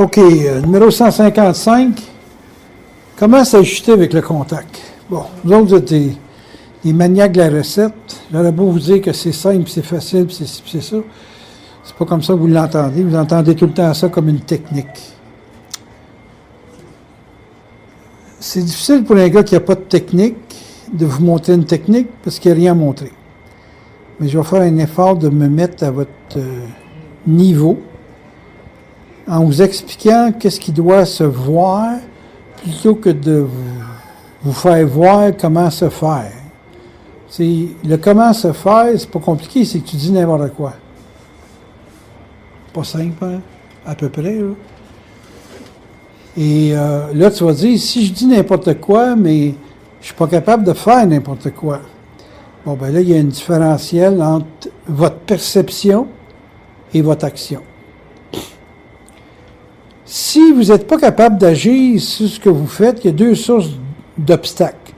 OK, numéro 155. Comment s'ajuster avec le contact? Bon, vous autres, vous êtes des maniaques de la recette. J'aurais beau vous dire que c'est simple, c'est facile, c'est ci, c'est ça. C'est pas comme ça que vous l'entendez. Vous entendez tout le temps ça comme une technique. C'est difficile pour un gars qui n'a pas de technique de vous montrer une technique parce qu'il n'y a rien à montrer. Mais je vais faire un effort de me mettre à votre niveau en vous expliquant qu'est-ce qui doit se voir plutôt que de vous faire voir comment se faire. Le comment se faire, c'est pas compliqué, c'est que tu dis n'importe quoi. Pas simple, hein? À peu près, là. Et là, tu vas dire, si je dis n'importe quoi, mais je suis pas capable de faire n'importe quoi. Bon, ben là, il y a une différentielle entre votre perception et votre action. Si vous n'êtes pas capable d'agir sur ce que vous faites, il y a deux sources d'obstacles.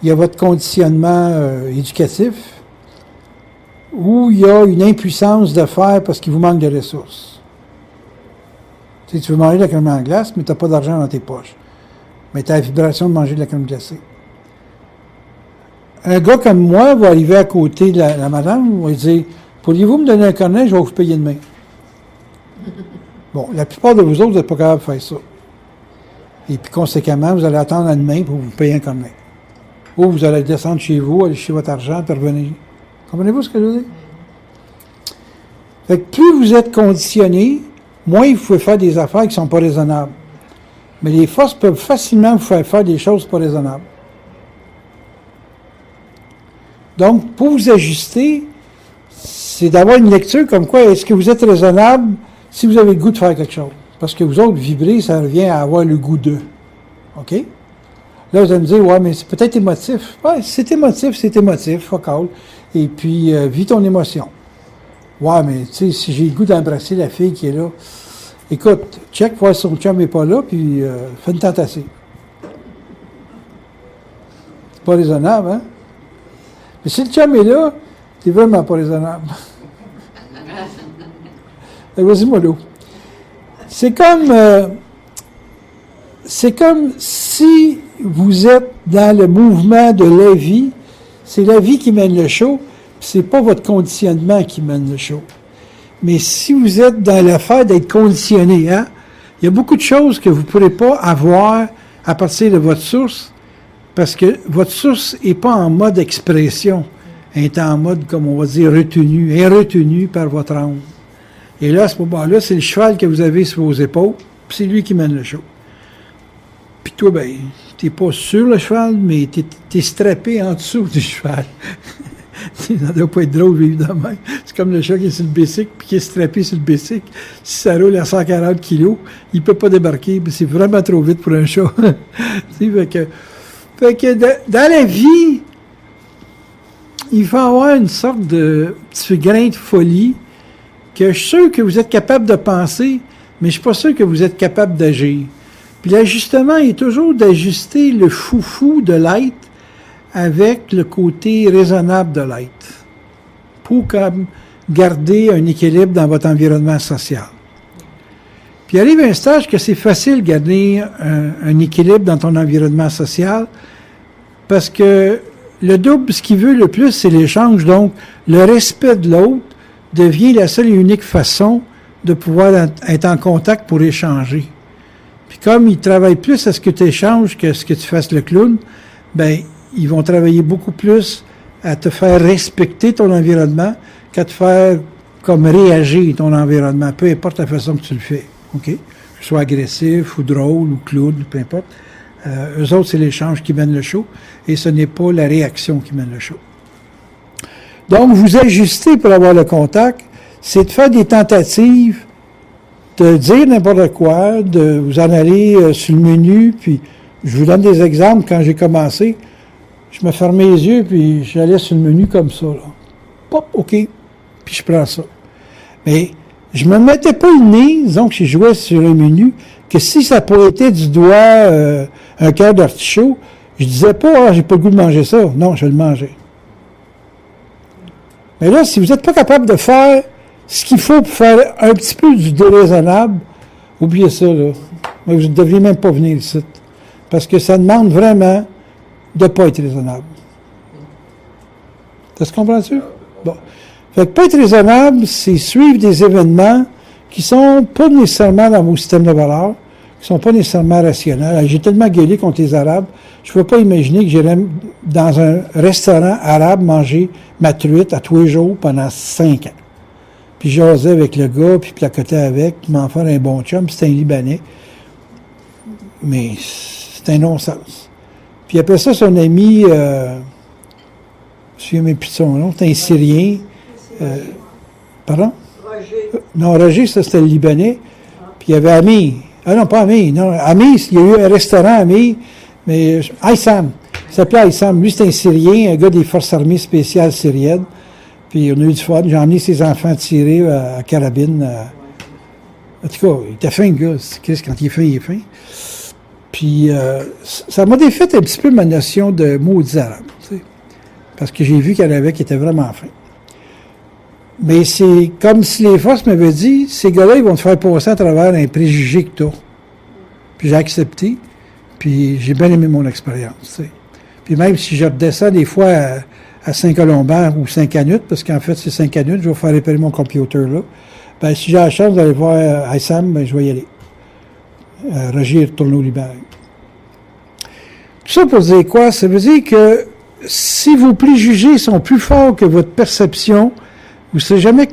Il y a votre conditionnement éducatif, ou il y a une impuissance de faire parce qu'il vous manque de ressources. Tu sais, tu veux manger de la crème en glace, mais tu n'as pas d'argent dans tes poches. Mais tu as la vibration de manger de la crème glacée. Un gars comme moi va arriver à côté de la madame, va lui dire « Pourriez-vous me donner un cornet, je vais vous payer demain. » Bon, la plupart de vous autres, vous n'êtes pas capable de faire ça. Et puis, conséquemment, vous allez attendre à demain pour vous payer un cornet. Ou vous allez descendre chez vous, aller chercher votre argent, puis revenir. Comprenez-vous ce que je veux dire? Fait que plus vous êtes conditionné, moins vous pouvez faire des affaires qui ne sont pas raisonnables. Mais les forces peuvent facilement vous faire des choses pas raisonnables. Donc, pour vous ajuster, c'est d'avoir une lecture comme quoi, est-ce que vous êtes raisonnable si vous avez le goût de faire quelque chose? Parce que vous autres, vibrer, ça revient à avoir le goût d'eux. OK? Là, vous allez me dire, ouais, mais c'est peut-être émotif. Ouais, c'est émotif, fuck all. Et puis, vis ton émotion. Ouais, mais tu sais, si j'ai le goût d'embrasser la fille qui est là, écoute, check, voir si son chum n'est pas là, puis fais une tentative. C'est pas raisonnable, hein? Mais si le chum est là, c'est vraiment pas raisonnable. Vas-y, mollo. C'est comme si vous êtes dans le mouvement de la vie, c'est la vie qui mène le show, c'est pas votre conditionnement qui mène le show. Mais si vous êtes dans l'affaire d'être conditionné, hein, il y a beaucoup de choses que vous ne pourrez pas avoir à partir de votre source, parce que votre source n'est pas en mode expression, elle est en mode, comme on va dire, retenu, elle est retenue par votre âme. Et là, à ce moment-là, c'est le cheval que vous avez sur vos épaules, puis c'est lui qui mène le show. Puis toi, ben, t'es pas sur le cheval, mais t'es strappé en dessous du cheval. Ça ne doit pas être drôle, évidemment. C'est comme le chat qui est sur le bicycle, puis qui est strappé sur le bicycle. Si ça roule à 140 kilos, il ne peut pas débarquer, c'est vraiment trop vite pour un chat. fait que dans la vie, il faut avoir une sorte de petit grain de folie que je suis sûr que vous êtes capable de penser, mais je ne suis pas sûr que vous êtes capable d'agir. Puis l'ajustement est toujours d'ajuster le foufou de l'être avec le côté raisonnable de l'être, pour comme garder un équilibre dans votre environnement social. Puis arrive un stage que c'est facile de garder un équilibre dans ton environnement social, parce que le double, ce qu'il veut le plus, c'est l'échange. Donc, le respect de l'autre devient la seule et unique façon de pouvoir être en contact pour échanger. Puis comme il travaille plus à ce que tu échanges que ce que tu fasses le clown, ben ils vont travailler beaucoup plus à te faire respecter ton environnement qu'à te faire comme réagir ton environnement, peu importe la façon que tu le fais. OK? Que ce soit agressif ou drôle ou clown, peu importe. Eux autres, c'est l'échange qui mène le show et ce n'est pas la réaction qui mène le show. Donc, vous ajustez pour avoir le contact, c'est de faire des tentatives, de dire n'importe quoi, de vous en aller sur le menu, puis je vous donne des exemples. Quand j'ai commencé, je me fermais les yeux, puis j'allais sur le menu comme ça, là. Pop, OK, puis je prends ça. Mais je me mettais pas le nez, disons que je jouais sur un menu, que si ça pointait du doigt un cœur d'artichaut, je disais pas, j'ai pas le goût de manger ça. Non, je le mangeais. Mais là, si vous n'êtes pas capable de faire ce qu'il faut pour faire un petit peu du déraisonnable, oubliez ça, là. Vous ne devriez même pas venir ici. Parce que ça demande vraiment de ne pas être raisonnable. T'as compris? Bon. Fait que pas être raisonnable, c'est suivre des événements qui sont pas nécessairement dans vos systèmes de valeurs, qui sont pas nécessairement rationnels. J'ai tellement gueulé contre les Arabes, je ne peux pas imaginer que j'irais dans un restaurant arabe manger ma truite à tous les jours pendant 5 ans. Puis j'osais avec le gars, puis placotais avec, puis m'en faire un bon chum, puis c'était un Libanais. Mais c'est un non-sens. Puis après ça, son ami, je ne me souviens même plus de son nom, c'était un Syrien. Pardon? Roger. Non, Roger, ça c'était le Libanais. Puis il y avait Ami. Ah non, pas Ami. Non, Ami, il y a eu un restaurant Ami, mais Aïssam. Il s'appelait Aïssam. Lui, c'était un Syrien, un gars des forces armées spéciales syriennes. Puis on a eu du fun. J'ai emmené ses enfants tirer à carabine. En tout cas, il était fin, le gars. Chris, quand il est fin, il est fin. Puis ça m'a défait un petit peu ma notion de maudits arabes. Tu sais, parce que j'ai vu qu'il y en avait qui étaient vraiment fins. Mais c'est comme si les forces m'avaient dit, ces gars-là, ils vont te faire passer à travers un préjugé que tu as. Puis j'ai accepté, puis j'ai bien aimé mon expérience. Tu sais. Puis même si je redescends des fois à Saint-Colomban ou Saint-Canute, parce qu'en fait c'est Saint-Canute, je vais faire réparer mon computer là, ben si j'ai la chance d'aller voir Aïssam, ben je vais y aller. Roger est retourné au Liban. Tout ça pour dire quoi? Ça veut dire que si vos préjugés sont plus forts que votre perception, vous ne serez jamais,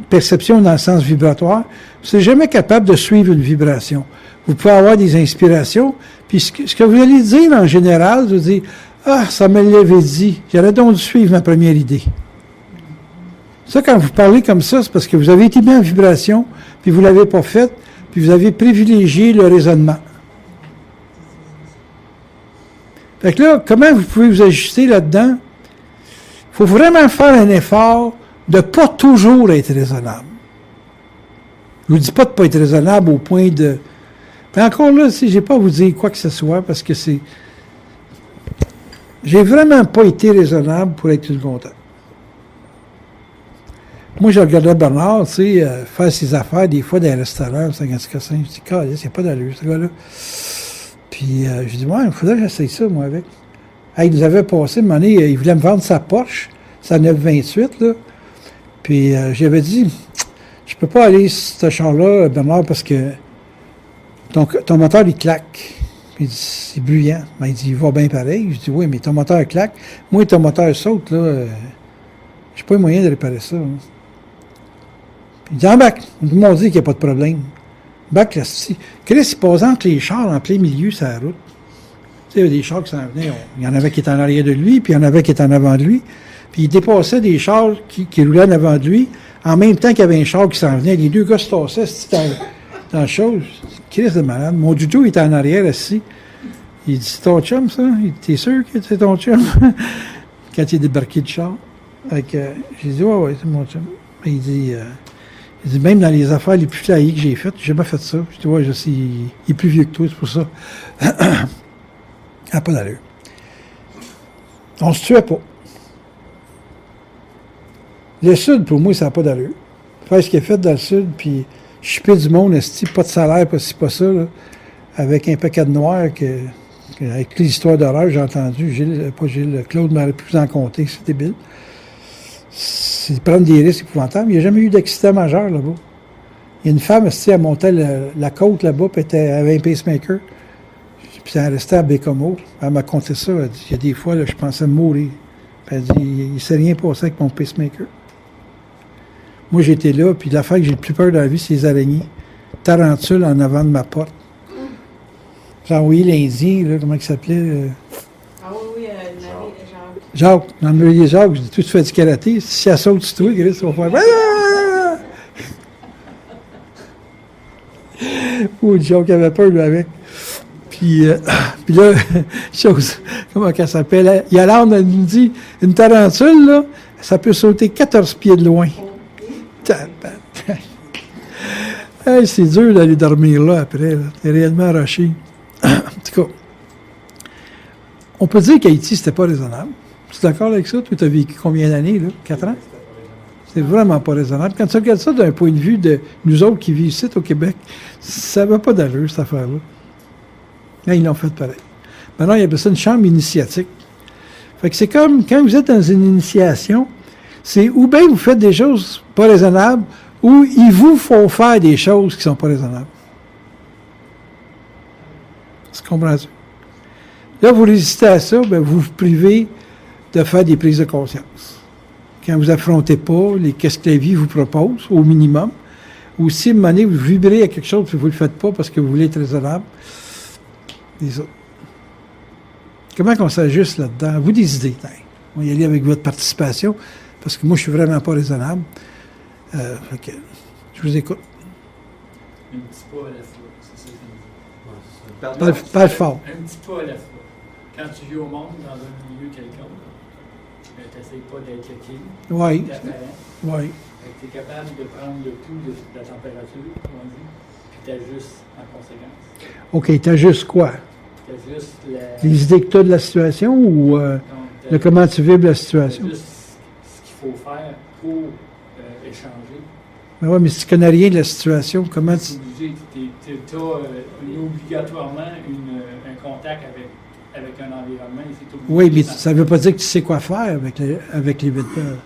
perception dans le sens vibratoire, vous ne serez jamais capable de suivre une vibration. Vous pouvez avoir des inspirations, puis ce que vous allez dire en général, vous dire « Ah, ça me l'avait dit, j'aurais donc dû suivre ma première idée. » Ça, quand vous parlez comme ça, c'est parce que vous avez été mis en vibration, puis vous ne l'avez pas fait, puis vous avez privilégié le raisonnement. Fait que là, comment vous pouvez vous ajuster là-dedans? Il faut vraiment faire un effort de ne pas toujours être raisonnable. Je ne vous dis pas de ne pas être raisonnable au point de... Mais encore là, si je n'ai pas à vous dire quoi que ce soit, parce que c'est... J'ai vraiment pas été raisonnable pour être tout content. Moi, je regardais Bernard, tu sais, faire ses affaires, des fois, dans les restaurants, c'est un cassin. Je dis, calisse, il n'y a pas d'allure, ce gars-là. Puis, je dis, ouais, il faudrait que j'essaye ça, moi, avec. Hey, il nous avait passé, une année, il voulait me vendre sa Porsche, sa 928, là. Puis, j'avais dit, je peux pas aller sur ce char-là, Bernard, parce que ton moteur, il claque. Puis, il dit, c'est bruyant. Ben, il dit, il va bien pareil. Je dis, oui, mais ton moteur claque. Moi, ton moteur saute, là. J'ai pas eu moyen de réparer ça. Hein. Puis il dit, en bac. Ils m'ont dit qu'il n'y a pas de problème. Bac, là, si. Chris, il passe entre les chars en plein milieu sur la route. Tu sais, il y avait des chars qui s'en venaient. Il y en avait qui étaient en arrière de lui, puis il y en avait qui étaient en avant de lui. Puis il dépassait des chars qui roulaient en avant de lui, en même temps qu'il y avait un char qui s'en venait. Les deux gars se tassaient, c'était dans la chose. Chris de malade. Mon duto, il était en arrière, assis. Il dit, c'est ton chum, ça? T'es sûr que c'est ton chum? Quand il est débarqué du char. J'ai dit, ouais, c'est mon chum. Il dit, même dans les affaires les plus flyées que j'ai faites, j'ai jamais fait ça. Je dis, ouais, je sais, il est plus vieux que toi, c'est pour ça. Ah, pas d'allure. On se tuait pas. Le Sud, pour moi, ça n'a pas d'allure. Faire ce qu'il a fait dans le Sud, puis chipper du monde, pas de salaire, pas ci, pas ça, là, avec un paquet de noirs avec les histoires d'horreur, j'ai entendu, Claude m'aurait pu vous en compter, c'est débile. C'est de prendre des risques épouvantables. Il n'y a jamais eu d'accident majeur là-bas. Il y a une femme, elle montait la côte là-bas, puis elle avait un pacemaker. Puis elle restait à Bécomo. Elle m'a conté ça. Elle dit, il y a des fois, là, je pensais mourir. Puis elle dit, il ne s'est rien passé avec mon pacemaker. Moi, j'étais là, puis l'affaire que j'ai le plus peur dans la vie, c'est les araignées. Tarentules en avant de ma porte. J'ai envoyé l'Indien, là, comment il s'appelait? Ah oui, Jacques, dans le milieu Jacques, je dis, tu fais du karaté, si elle saute sur toi, Chris, tu vas faire... Oh, Jacques avait peur, lui, avec. Puis là, chose, comment qu'elle s'appelle? Yolande, elle nous dit, une tarentule, là, ça peut sauter 14 pieds de loin. Hey, c'est dur d'aller dormir là, après, là. T'es réellement arraché. En tout cas, on peut dire qu'Haïti, c'était pas raisonnable. Tu es d'accord avec ça? Tu as vécu combien d'années, là? 4 ans? C'est vraiment pas raisonnable. Quand tu regardes ça d'un point de vue de nous autres qui vivent ici au Québec, ça va pas d'allure, cette affaire-là. Là, ils l'ont fait pareil. Maintenant, il y a ça une chambre initiatique. Fait que c'est comme quand vous êtes dans une initiation, c'est ou bien vous faites des choses pas raisonnables, ou il vous faut faire des choses qui sont pas raisonnables. Tu comprends-tu? Là, vous résistez à ça, ben, vous vous privez de faire des prises de conscience. Quand vous affrontez pas qu'est-ce que la vie vous propose, au minimum, ou si à un moment donné, vous vibrez à quelque chose et vous ne le faites pas parce que vous voulez être raisonnable, les autres. Comment on s'ajuste là-dedans? Vous des idées. On va y aller avec votre participation, parce que moi, je suis vraiment pas raisonnable. Fait que, je vous écoute. Un petit pas à la fois, c'est ça que je dis. Parle fort. Un petit pas à la fois. Quand tu vis au monde, dans un milieu quelconque, tu n'essayes pas d'être le king, Oui, d'apparent. oui. Tu es capable de prendre le pouls de la température, comme on dit, puis t'ajustes en conséquence. OK, t'ajustes quoi? T'ajustes la... Les idées que tu as de la situation ou de comment tu vis la situation? T'ajustes ce qu'il faut faire pour échanger. Ben oui, mais si tu connais rien de la situation, comment tu... Tu es obligé, tu as obligatoirement un contact avec un environnement. Et c'est obligé Oui, mais ça ne veut pas dire que tu sais quoi faire avec les vides peurs.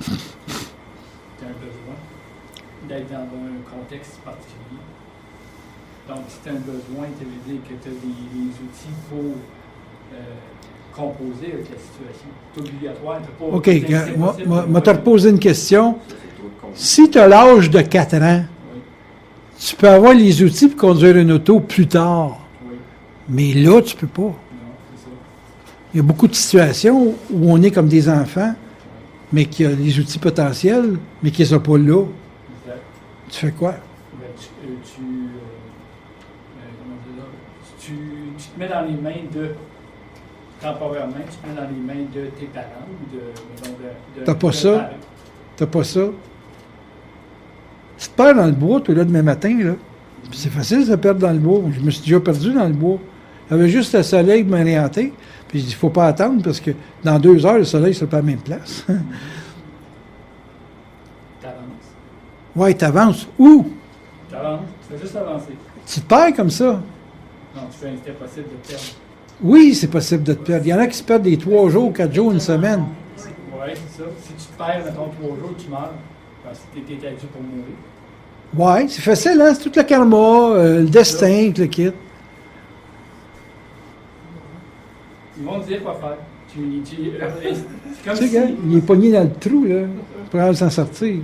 Tu as un besoin d'être dans un contexte particulier. Donc, si tu as un besoin, ça veut dire que tu as les outils pour composer avec la situation. C'est obligatoire. OK, moi te reposer une question. Si tu as l'âge de 4 ans, Oui, tu peux avoir les outils pour conduire une auto plus tard. oui. Mais là, tu peux pas. Non, c'est ça. Il y a beaucoup de situations où on est comme des enfants, mais qui a les outils potentiels, mais qui ne sont pas là. Exact. Tu fais quoi? Ben, comment dire là? Tu te mets dans les mains de, temporairement, tu te mets dans les mains de tes parents ou de T'as pas de ça? parents. T'as pas ça? Tu te perds dans le bois, toi, là, demain matin, là. Puis c'est facile de se perdre dans le bois. Je me suis déjà perdu dans le bois. Il y avait juste le soleil qui m'orientait. Puis je dis, il faut pas attendre parce que dans 2 heures, le soleil sera pas à la même place. T'avances. Oui, t'avances. Où? T'avances. Tu fais juste avancer. Tu te perds comme ça. Non, tu fais c'était possible de te perdre. Oui, c'est possible de te perdre. Il y en a qui se perdent des 3 jours, 4 jours, une semaine. Oui, c'est ça. Si tu te perds, mettons, 3 jours, tu meurs. Parce que tu étais dû pour mourir. Oui, c'est facile, hein? C'est tout le karma, le destin, le kit. Ils vont te dire quoi faire. C'est comme Tu sais, si... gars, il est pogné dans le trou, là, pour s'en sortir.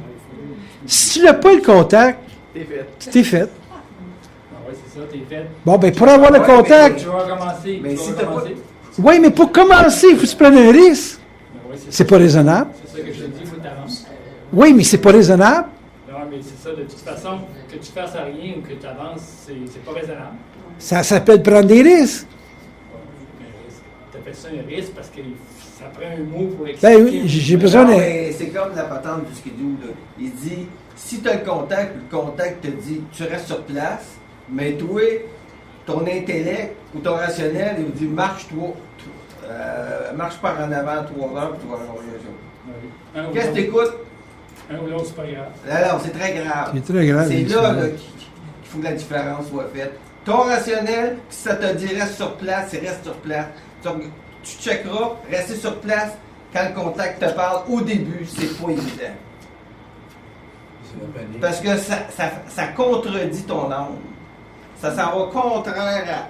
Si tu n'as pas le contact, T'es fait. tu t'es fait. Ah oui, c'est ça, t'es fait. Bon, ben pour avoir le Ouais, contact, Tu vas recommencer. Mais tu vas si t'as pas- recommencer. oui, mais pour commencer, il faut que tu prennes un risque. Ben oui, C'est pas raisonnable. C'est ça que je te dis, il faut que tu avances. Oui, mais c'est pas raisonnable. Non, mais c'est ça, de toute façon, que tu fasses rien ou que tu avances, c'est pas raisonnable. Ça s'appelle prendre des risques. Tu appelles ça un risque parce que ça prend un mot pour Ben expliquer. oui, j'ai besoin Non, de... mais c'est comme la patente du skidoo, là. Il dit, si tu as le contact te dit, tu restes sur place, mais toi, ton intellect ou ton rationnel, il vous dit, marche par en avant 3 heures, puis tu vas avoir raison. Un ou Qu'est-ce que l'autre. t'écoutes? Un ou l'autre, c'est pas grave. Non, c'est très grave. C'est très grave. C'est ça. là qu'il faut que la différence soit faite. Ton rationnel, si ça te dit reste sur place, c'est reste sur place. Tu checkeras, rester sur place quand le contact te parle au début, c'est pas évident. Parce que ça contredit ton âme. Ça s'en va contraire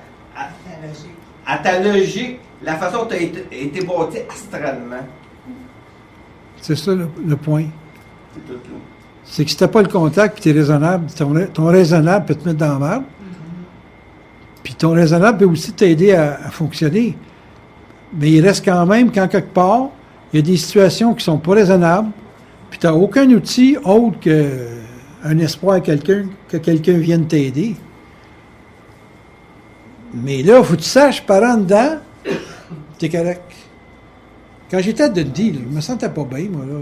à ta logique, la façon dont tu as été bâti astralement. C'est ça le point. C'est tout là. C'est que si tu n'as pas le contact et tu es raisonnable, ton raisonnable peut te mettre dans la merde. Puis ton raisonnable peut aussi t'aider à fonctionner. Mais il reste quand même qu'en quelque part, il y a des situations qui sont pas raisonnables, puis tu n'as aucun outil autre qu'un espoir à quelqu'un, que quelqu'un vienne t'aider. Mais là, il faut que tu saches, par en dedans, tu es correct. Quand j'étais à Dundee, là, je me sentais pas bien, moi, là.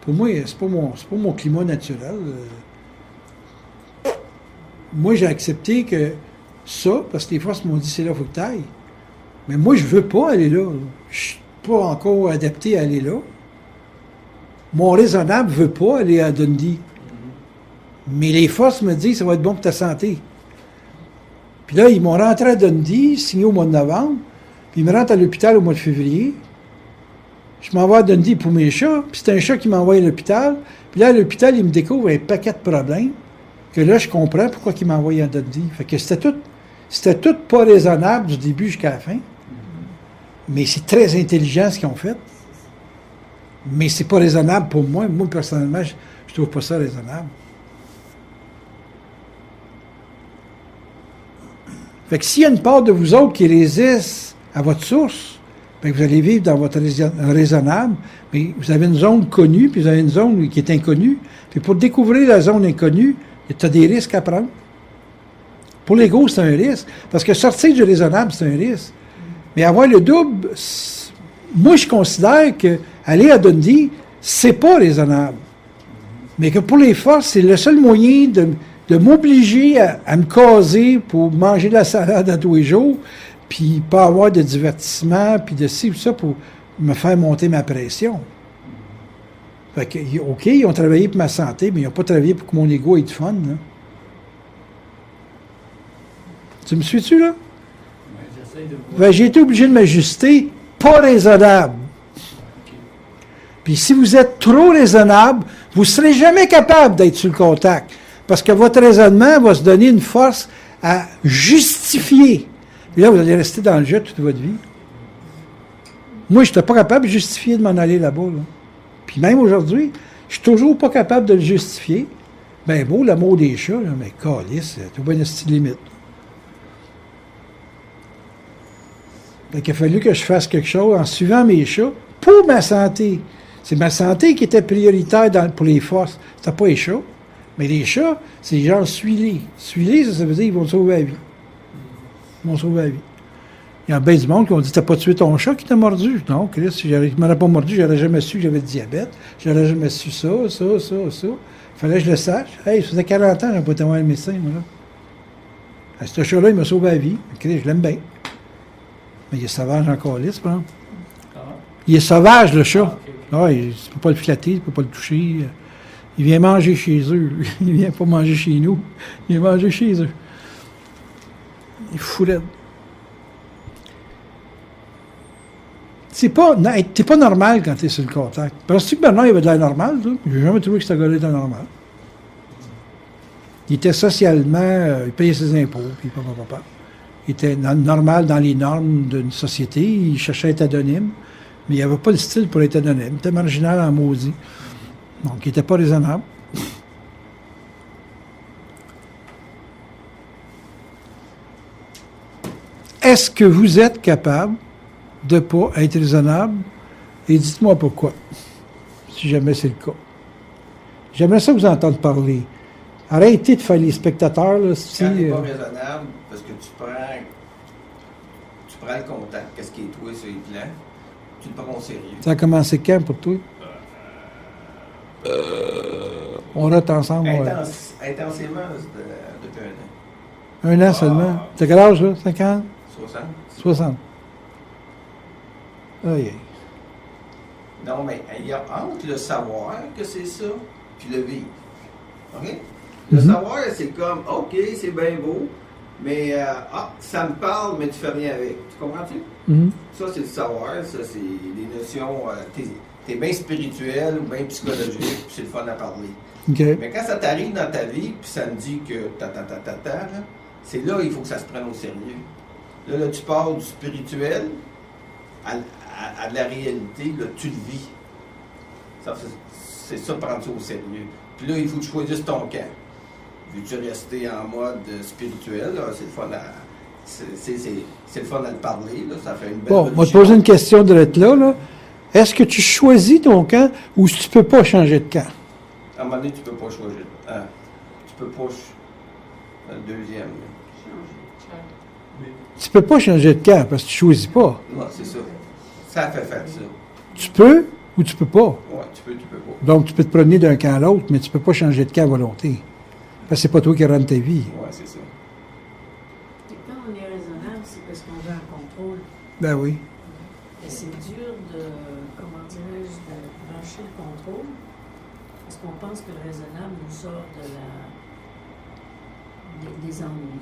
Pour moi, c'est pas mon climat naturel. Moi, j'ai accepté que ça, parce que les forces m'ont dit, c'est là qu'il faut que tu ailles. Mais moi, je veux pas aller là. Je suis pas encore adapté à aller là. Mon raisonnable ne veut pas aller à Dundee. Mais les forces me disent que ça va être bon pour ta santé. Puis là, ils m'ont rentré à Dundee, signé au mois de novembre, puis ils me rentrent à l'hôpital au mois de février. Je m'envoie à Dundee pour mes chats, puis c'est un chat qui m'envoie à l'hôpital. Puis là, à l'hôpital, ils me découvrent un paquet de problèmes, que là, je comprends pourquoi ils m'envoient à Dundee. Fait que c'était tout pas raisonnable du début jusqu'à la fin. Mais c'est très intelligent ce qu'ils ont fait. Mais c'est pas raisonnable pour moi. Moi, personnellement, je trouve pas ça raisonnable. Fait que s'il y a une part de vous autres qui résiste à votre source, bien, vous allez vivre dans votre raisonnable, mais vous avez une zone connue, puis vous avez une zone qui est inconnue. Puis pour découvrir la zone inconnue, tu as des risques à prendre. Pour l'ego, c'est un risque. Parce que sortir du raisonnable, c'est un risque. Mais avoir le double, moi, je considère que aller à Dundee, c'est pas raisonnable. Mais que pour les forces, c'est le seul moyen de m'obliger à me caser pour manger de la salade à tous les jours, puis pas avoir de divertissement, puis de ci ou ça pour me faire monter ma pression. Fait que, OK, ils ont travaillé pour ma santé, mais ils n'ont pas travaillé pour que mon ego ait du fun, là. Tu me suis-tu, là? Ouais, j'essaie de voir. Ben, j'ai été obligé de m'ajuster, pas raisonnable. Puis si vous êtes trop raisonnable, vous ne serez jamais capable d'être sur le contact. Parce que votre raisonnement va se donner une force à justifier. Et là, vous allez rester dans le jeu toute votre vie. Moi, je n'étais pas capable de justifier de m'en aller là-bas. Là. Puis même aujourd'hui, je suis toujours pas capable de le justifier. Ben beau, l'amour des chats, là, mais câlisse, t'as bien une style limite. Fait qu'il a fallu que je fasse quelque chose en suivant mes chats pour ma santé. C'est ma santé qui était prioritaire pour les forces. C'était pas les chats. Mais les chats, c'est genre suis-les. Suis-les, ça veut dire qu'ils vont te sauver la vie. Ils vont sauver la vie. Il y a bien du monde qui ont dit « T'as pas tué ton chat qui t'a mordu? » Non, Chris, si il ne m'aurait pas mordu, j'aurais jamais su que j'avais le diabète. J'aurais jamais su ça. Il fallait que je le sache. Hey, ça faisait 40 ans que je n'ai pas été voir le médecin, moi, là. Ah, ce chat-là, il m'a sauvé la vie. Chris, je l'aime bien. Mais il est sauvage encore, lisse, par exemple. Il est sauvage, le chat. Ah, tu ne peux pas le flatter, tu ne peux pas le toucher. Il vient manger chez eux. Il vient pas manger chez nous. Il vient manger chez eux. Il est fou raide. T'es pas normal quand tu es sur le contact. Penses-tu que Bernard il avait de l'air normal, toi? J'ai jamais trouvé que ce gars-là était normal. Il était socialement, il payait ses impôts, puis papa. Il était normal dans les normes d'une société. Il cherchait à être anonyme, mais il n'avait pas le style pour être anonyme. Il était marginal en maudit. Donc, il n'était pas raisonnable. Est-ce que vous êtes capable de ne pas être raisonnable? Et dites-moi pourquoi, si jamais c'est le cas. J'aimerais ça vous entendre parler. Arrêtez de faire les spectateurs. Là, si, Quand tu n'es pas raisonnable, parce que tu prends le contact, qu'est-ce qui est toi sur les plans, tu le prends au sérieux. Ça a commencé quand pour toi? On rate ensemble. Intensément, depuis un an. Un an seulement. T'as quel âge, là? 50? 60. 60. Aïe, aïe. Non, mais il y a entre le savoir que c'est ça, puis le vivre. OK? Le savoir, c'est comme, OK, c'est bien beau, mais ça me parle, mais tu fais rien avec. Tu comprends-tu? Ça, c'est le savoir, ça, c'est des notions. T'es bien spirituel ou bien psychologique, puis c'est le fun à parler. OK. Mais quand ça t'arrive dans ta vie, puis ça me dit que là, c'est là il faut que ça se prenne au sérieux. Là tu pars du spirituel à de la réalité, là, tu le vis. C'est ça, prendre ça au sérieux. Puis là, il faut que tu choisisses ton camp. Veux-tu rester en mode spirituel, là, c'est le fun à... C'est le fun à le parler, là, ça fait une belle... Bon, moi, te poser une question de l'être là. Est-ce que tu choisis ton camp ou tu peux pas changer de camp? À un moment donné, tu peux pas choisir. Tu peux pas... Le deuxième. Là. Tu peux pas changer de camp parce que tu choisis pas. Non, c'est ça. Ça fait faire ça. Tu peux ou tu peux pas. Ouais, tu peux pas. Donc, tu peux te promener d'un camp à l'autre, mais tu peux pas changer de camp à volonté. Parce que c'est pas toi qui rends ta vie. Ouais, c'est ça. Et quand on est raisonnable, c'est parce qu'on veut un contrôle. Ben oui. Et c'est dur de, comment dirais-je, de lâcher le contrôle. Parce qu'on pense que le raisonnable nous sort des ennuis.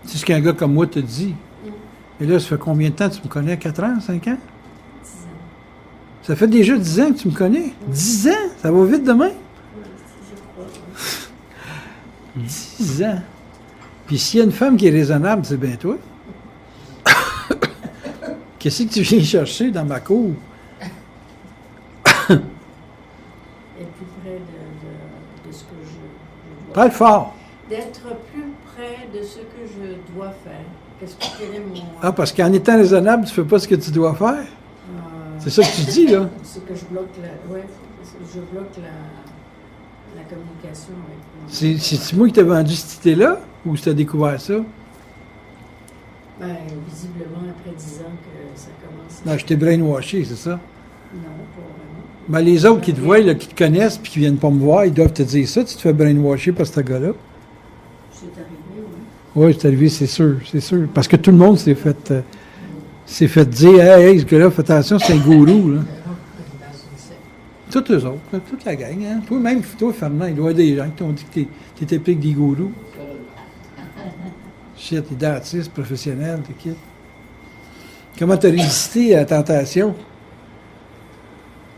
C'est ce qu'un gars comme moi te dit. Et là, ça fait combien de temps que tu me connais? 4 ans, 5 ans? 10 ans. Ça fait déjà 10 ans que tu me connais? 10 ans? Ça va vite demain? Oui, je crois. 10 ans. Puis s'il y a une femme qui est raisonnable, c'est bien toi. Qu'est-ce que tu viens chercher dans ma cour? Être plus près de ce que je dois Parle fort. D'être plus près de ce que je dois faire. Qu'est-ce que quel est mon... Ah, parce qu'en étant raisonnable, tu fais pas ce que tu dois faire. C'est ça que tu dis, là. C'est que je bloque je bloque la communication avec mon... C'est moi qui t'ai vendu cette idée-là, ou tu as découvert ça? Ben, visiblement, après 10 ans que ça commence... Non, je t'ai brainwashé, c'est ça? Non, pas vraiment. Ben, les autres qui te voient, là, qui te connaissent, puis qui viennent pas me voir, ils doivent te dire ça. Tu te fais brainwasher par ce gars-là. C'est arrivé, oui. Oui, c'est arrivé, c'est sûr, c'est sûr. Parce que tout le monde s'est fait dire, hey, ce gars-là, fais attention, c'est un gourou, là. Tous eux autres, toute la gang, hein. Toi-même, toi, Fernand, il doit y avoir des gens qui t'ont dit que t'étais pris que des gourous. Shit, les dentistes, professionnels, t'es quitte. Comment t'as résisté à la tentation?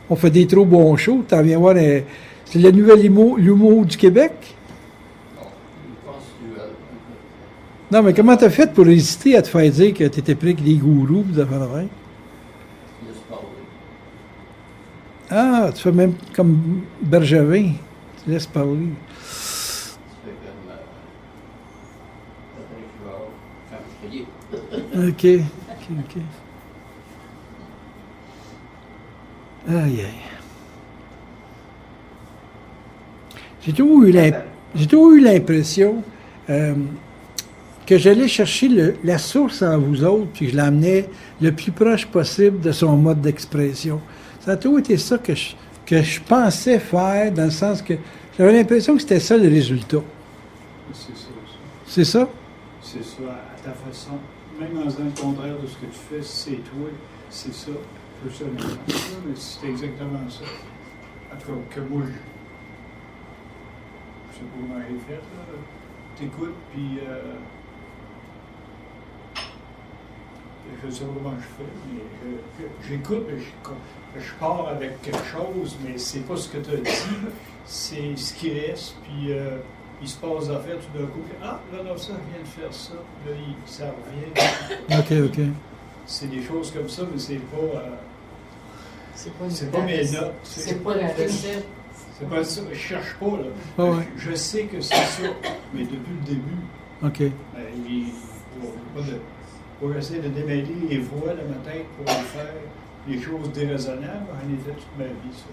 On fait des trop bons shows, t'en viens voir, c'est le nouvel l'humour du Québec? Non, je pense que Non, mais comment t'as fait pour résister à te faire dire que t'étais pris que des gourous, pis d'affaires de même? laisse parler. Ah, tu fais même comme Bergevin, tu laisses parler. Tu fais comme. Peut-être que je vais faire crier. OK. Aïe, aïe. J'ai toujours eu l'impression que j'allais chercher la source en vous autres, puis je l'amenais le plus proche possible de son mode d'expression. Ça a toujours été ça que je pensais faire, dans le sens que j'avais l'impression que c'était ça le résultat. C'est ça. C'est ça? C'est ça, à ta façon. Même dans le contraire de ce que tu fais, c'est toi, c'est ça. Je peux ça, mais c'est exactement ça. En tout cas, que moi, je sais pas comment j'ai fait, là. T'écoutes, puis je sais pas comment je fais, mais j'écoute, mais je pars avec quelque chose, mais c'est pas ce que tu as dit, c'est ce qui reste, puis il se passe des affaires tout d'un coup, puis ah, là, non, ça vient de faire ça, là, ça revient. OK. C'est des choses comme ça, mais c'est pas... C'est pas mes notes. C'est pas la recette. C'est pas ça, je cherche pas, là. Ah ouais. Je sais que c'est ça, mais depuis le début, OK. pour essayer de démêler les voix de ma tête pour faire les choses déraisonnables, j'en ai fait toute ma vie, ça.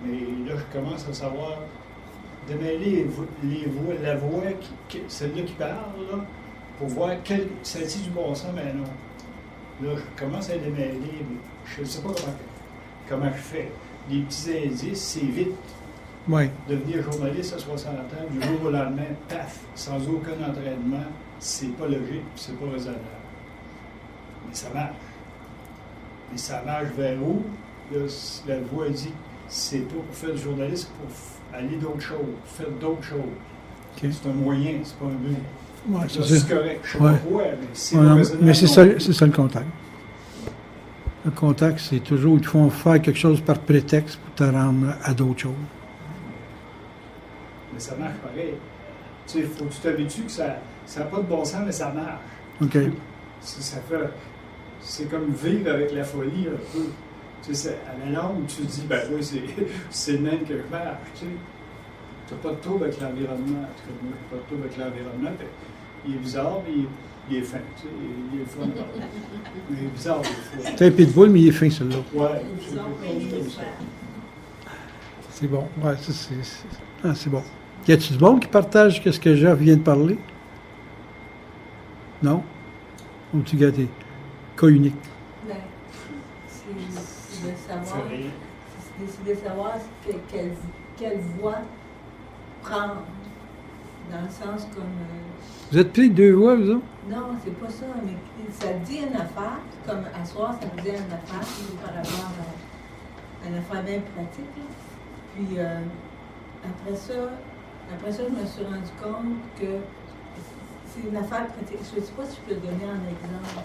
Mais là, je commence à savoir démêler les voix, la voix, celle-là qui parle, là, pour voir celle-ci du bon sens, mais non. Là, je commence à démêler, mais je ne sais pas comment je fais. Les petits indices, c'est vite. Oui. Devenir journaliste à 60 ans, du jour au lendemain, paf, sans aucun entraînement, c'est pas logique, c'est pas raisonnable. Mais ça marche. Mais ça marche vers où? Là, la voix dit, c'est pas pour faire du journalisme, c'est pour aller d'autres choses, faire d'autres choses. Okay. C'est un moyen, c'est pas un but. Ouais, Là, c'est c'est ça. correct, je sais Ouais. pas quoi, mais c'est Ouais, pas non, raisonnable. mais c'est non ça, plus. c'est ça le contact. Le contact, c'est toujours, ils te font faire quelque chose par prétexte pour te rendre à d'autres choses. Mais ça marche pareil. Tu sais, il faut que tu t'habitues que ça n'a pas de bon sens, mais ça marche. OK. C'est comme vivre avec la folie un peu. Tu sais, à la longue, tu te dis, ben oui, c'est le même que je marche. Tu sais. Tu n'as pas de trouble avec l'environnement. En tout cas, moi, je n'ai pas de trouble avec l'environnement. Il est bizarre, mais il est fin. Tu sais, il est fun. Mais il est bizarre, des fois. C'est un pitbull, mais il est fin, celui-là. Ouais, c'est Ils ont quelque payé chose les comme ça. frères. C'est bon. Ouais, ça, c'est bon. Y a-tu du monde qui partage ce que Jeff vient de parler? Non? Ou tu gars des cas uniques? Ben, c'est de savoir, C'est rien. c'est de savoir quelle voie prendre. Dans le sens comme... Vous êtes pris deux voix, vous autres? non, c'est pas ça, mais ça dit une affaire, comme à soir, ça me dit une affaire, puis par rapport une affaire bien pratique. Là. Puis après ça, je me suis rendu compte que c'est une affaire pratique. Je ne sais pas si je peux donner un exemple.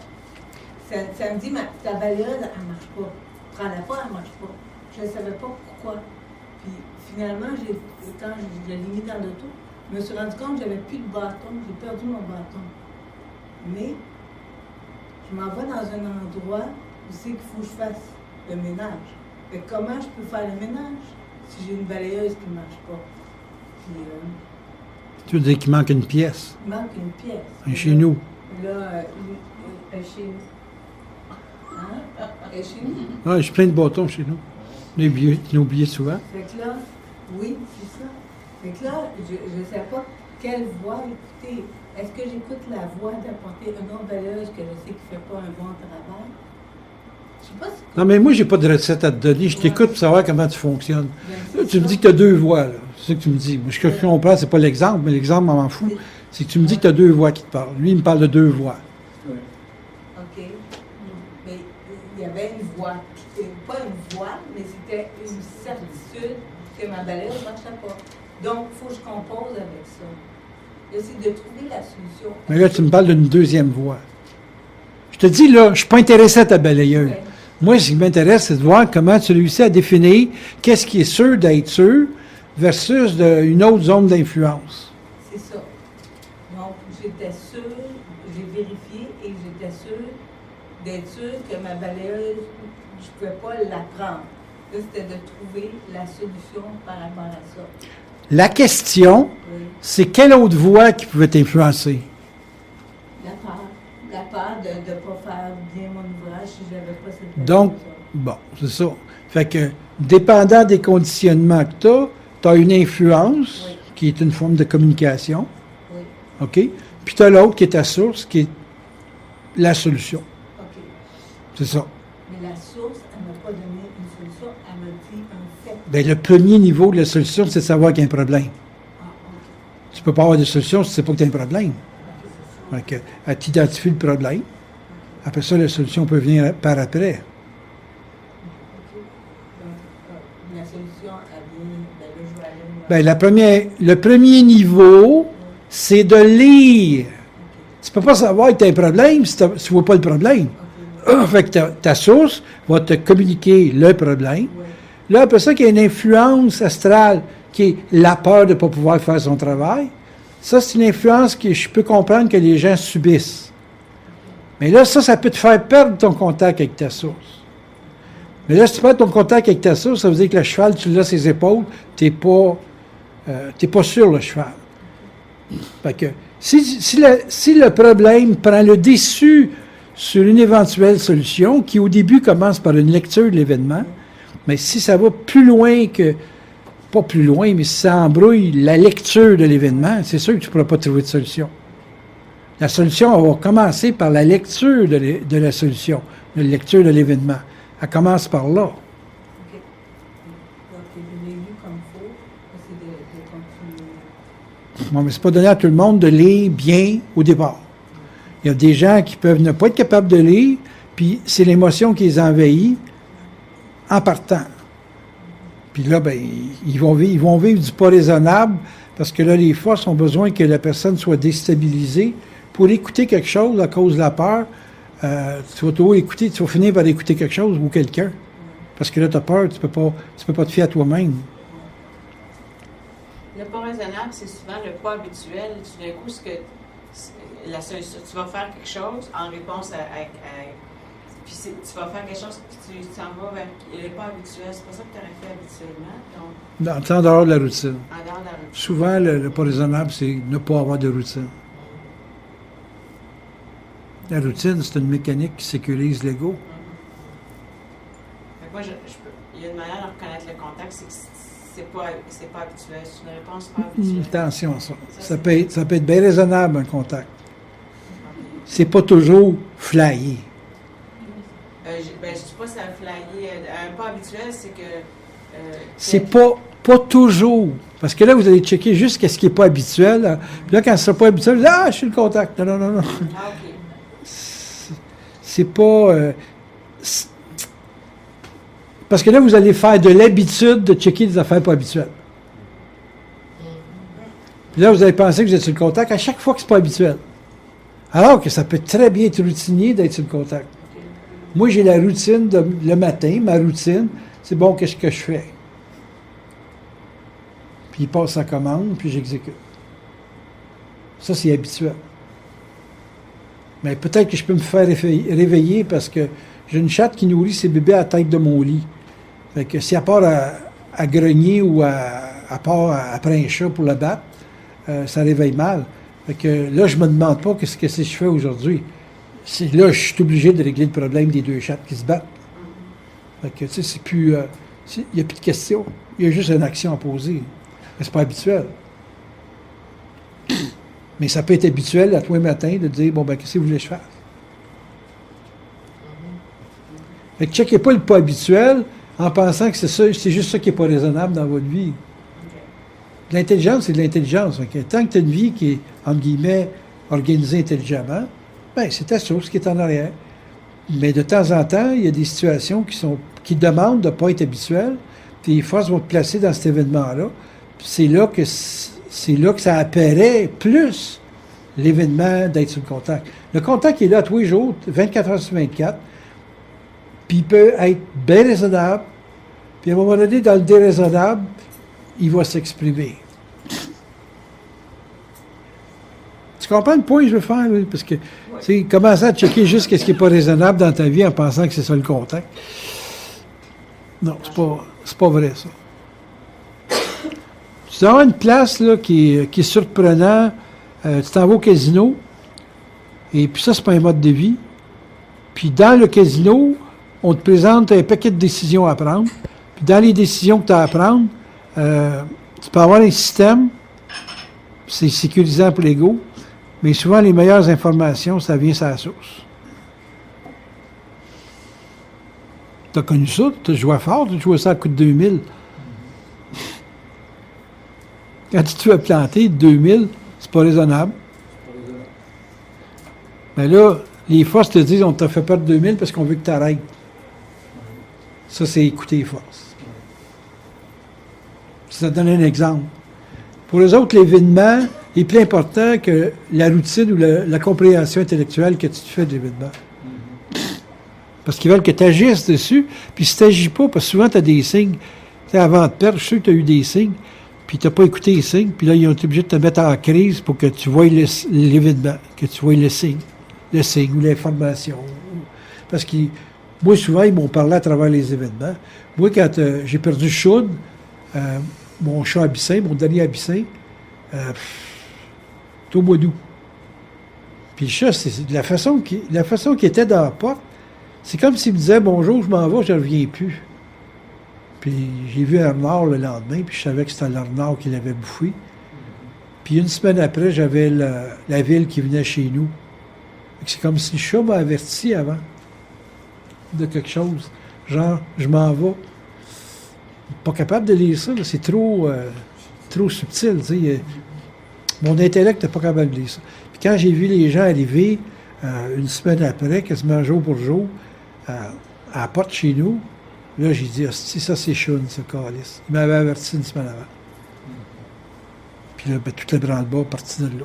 Ça me dit, ta balayeuse, elle ne marche pas. Prends-la pas, elle ne marche pas. Je ne savais pas pourquoi. Puis finalement, quand je l'ai mis dans l'auto, je me suis rendu compte que je n'avais plus de bâton. J'ai perdu mon bâton. Mais je m'en vais dans un endroit où c'est qu'il faut que je fasse le ménage. Mais comment je peux faire le ménage si j'ai une balayeuse qui ne marche pas? Puis, Tu veux dire qu'il manque une pièce? il manque une pièce. Et chez nous. Là, chez nous. Hein? Et chez nous. Ah, j'ai plein de bâtons chez nous. On oublie souvent. Fait que là, oui, c'est ça. Fait que là, je ne sais pas quelle voie écouter. Est-ce que j'écoute la voie d'apporter une autre balayeuse que je sais qui ne fait pas un bon travail? Je sais pas si... Non, mais moi, j'ai pas de recette à te donner. Je t'écoute pour savoir comment tu fonctionnes. Ben, Là, tu me dis que tu as deux voix, là. C'est ça que tu me dis. Moi, ce que je comprends, c'est pas l'exemple, mais l'exemple, m'en fout. C'est que tu me dis que tu as deux voix qui te parlent. Lui, il me parle de deux voix. Oui. OK. Mais il y avait une voie. Pas une voie, mais c'était une certitude que ma balayeuse ne marchait pas. Donc, il faut que je compose avec ça. J'essaie de trouver la solution. Mais là, tu me parles d'une deuxième voix. Je te dis, là, je suis pas intéressé à ta balayeuse. Ouais. Moi, ce qui m'intéresse, c'est de voir comment tu réussis à définir qu'est-ce qui est sûr d'être sûr versus une autre zone d'influence. C'est ça. Donc, j'étais sûre, j'ai vérifié et j'étais sûre d'être sûre que ma balayeuse, je ne pouvais pas la prendre. Là, c'était de trouver la solution par rapport à ça. La question, Oui. c'est quelle autre voix qui pouvait t'influencer? La peur. La peur de ne pas faire bien mon ouvrage si je n'avais pas cette Donc, bon, c'est ça. Fait que, dépendant des conditionnements que tu as une influence, Oui. qui est une forme de communication, Oui. OK? Puis tu as l'autre qui est ta source, qui est la solution. OK. C'est ça. Mais la source, elle ne m'a pas donné une solution, elle m'a dit un fait. Bien, le premier niveau de la solution, c'est de savoir qu'il y a un problème. Ah, OK. Tu peux pas avoir de solution si tu ne sais pas que tu as un problème. Fait que, elle t'identifie le problème. Après ça, la solution peut venir par après. OK. Donc, la solution, elle vient, ben là, je vais aller me... Bien, le premier niveau, c'est de lire. Tu peux pas savoir que tu as un problème si tu ne vois pas le problème. OK. Fait que ta source va te communiquer le problème. Oui. Là, après ça, qu'il y a une influence astrale qui est la peur de ne pas pouvoir faire son travail. Ça, c'est une influence que je peux comprendre que les gens subissent. Mais là, ça peut te faire perdre ton contact avec ta source. Mais là, si tu perds ton contact avec ta source, ça veut dire que le cheval, tu l'as ses épaules, t'es pas sur le cheval. Fait que, si le problème prend le dessus sur une éventuelle solution, qui au début commence par une lecture de l'événement, mais si ça va plus loin que, pas plus loin, mais si ça embrouille la lecture de l'événement, c'est sûr que tu ne pourras pas trouver de solution. La solution, elle va commencer par la lecture de la solution, la lecture de l'événement. Elle commence par là. OK. Donc, je l'ai lu comme il faut. C'est de continuer. Bon, mais c'est pas donné à tout le monde de lire bien au départ. Il y a des gens qui peuvent ne pas être capables de lire, puis c'est l'émotion qui les envahit en partant. Puis là, ben, ils vont vivre du pas raisonnable, parce que là, les forces ont besoin que la personne soit déstabilisée pour écouter quelque chose à cause de la peur. Tu vas finir par écouter quelque chose ou quelqu'un. Parce que là, tu as peur, tu peux pas te fier à toi-même. Le pas raisonnable, c'est souvent le pas habituel. Tout d'un coup, la solution, tu vas faire quelque chose en réponse puis tu vas faire quelque chose, puis tu t'en vas vers le pas habituel. C'est pas ça que tu aurais fait habituellement. Donc, En dehors de la routine. en dehors de la routine. Souvent, le pas raisonnable, c'est ne pas avoir de routine. La routine, c'est une mécanique qui sécurise l'ego. Fait que moi, il y a une manière de reconnaître le contact, c'est que c'est pas habituel. C'est une réponse pas habituelle. Attention à ça. Ça peut être bien raisonnable, un contact. C'est pas toujours flyé. Je ne sais pas si ça a flyé. Un pas habituel, c'est que... C'est pas toujours. Parce que là, vous allez checker juste ce qui n'est pas habituel. Là. Puis là, quand ce sera pas habituel, vous dites, je suis le contact. Non. Ah, OK. C'est pas... Parce que là, vous allez faire de l'habitude de checker des affaires pas habituelles. Puis là, vous allez penser que vous êtes sur le contact à chaque fois que c'est pas habituel. Alors que ça peut très bien être routinier d'être sur le contact. Moi, j'ai la routine le matin, ma routine, c'est bon, qu'est-ce que je fais? Puis il passe sa commande, puis j'exécute. Ça, c'est habituel. Mais peut-être que je peux me faire réveiller parce que j'ai une chatte qui nourrit ses bébés à la tête de mon lit. Fait que si elle part à grogner ou à part après un chat pour le battre, ça réveille mal. Fait que là, je me demande pas qu'est-ce que je fais aujourd'hui. Là, je suis obligé de régler le problème des deux chattes qui se battent. Fait que, tu sais, c'est plus... il n'y a plus de questions. Il y a juste une action à poser. Mais c'est pas habituel. Mais ça peut être habituel à toi le matin de dire, bon, ben, qu'est-ce que vous voulez que je fasse? Fait que checkez pas le pas habituel en pensant que c'est juste ça qui n'est pas raisonnable dans votre vie. L'intelligence, c'est de l'intelligence. Tant que tu as une vie qui est, entre guillemets, organisée intelligemment, ben, c'est ta source qui est en arrière. Mais de temps en temps, il y a des situations qui demandent de ne pas être habituelles. Tes forces vont te placer dans cet événement-là. C'est là que ça apparaît plus l'événement d'être sur le contact. Le contact est là tous les jours, 24 heures sur 24. Puis il peut être bien raisonnable. Puis à un moment donné, dans le déraisonnable, il va s'exprimer. Tu comprends le point que je veux faire? Là? Parce que, c'est commencer à checker juste ce qui n'est pas raisonnable dans ta vie en pensant que c'est ça le contact. Non, c'est pas vrai, ça. Tu as une place là, qui est surprenante. Tu t'en vas au casino. Et puis ça, c'est pas un mode de vie. Puis dans le casino, on te présente un paquet de décisions à prendre. Puis dans les décisions que tu as à prendre, tu peux avoir un système, c'est sécurisant pour l'ego, mais souvent les meilleures informations, ça vient sur la source. Tu as connu ça, tu as joué fort, tu as joué ça à coût de 2000. Quand tu te fais planter 2000, c'est pas raisonnable. Mais là, les forces te disent on t'a fait perdre 2000 parce qu'on veut que tu arrêtes. Ça, c'est écouter les forces. Ça donne un exemple. Pour les autres, l'événement est plus important que la routine ou la compréhension intellectuelle que tu te fais de l'événement. Parce qu'ils veulent que tu agisses dessus, puis si tu n'agis pas, parce que souvent tu as des signes. Tu sais, avant de perdre, je suis sûr que tu as eu des signes, puis tu n'as pas écouté les signes, puis là, ils ont été obligés de te mettre en crise pour que tu voies l'événement, que tu voies le signe ou l'information. Parce que moi, souvent, ils m'ont parlé à travers les événements. Moi, quand j'ai perdu Choud, mon chat abyssin, mon dernier abyssin, c'est au mois d'août. Puis le chat, c'est la façon qu'il était dans la porte, c'est comme s'il me disait « Bonjour, je m'en vais, je ne reviens plus ». Puis j'ai vu un renard le lendemain, puis je savais que c'était le renard qui l'avait bouffé. Puis une semaine après, j'avais la ville qui venait chez nous. C'est comme si le chat m'a averti avant de quelque chose. Genre, je m'en vais. Pas capable de lire ça, là, c'est trop subtil. Tu sais. Mon intellect n'est pas capable de lire ça. Puis quand j'ai vu les gens arriver une semaine après, quasiment jour pour jour, à la porte chez nous, là, j'ai dit, hostie, ça c'est Choun, ce calice. Il m'avait averti une semaine avant. Puis là, ben, tout le branle-bas parti de là.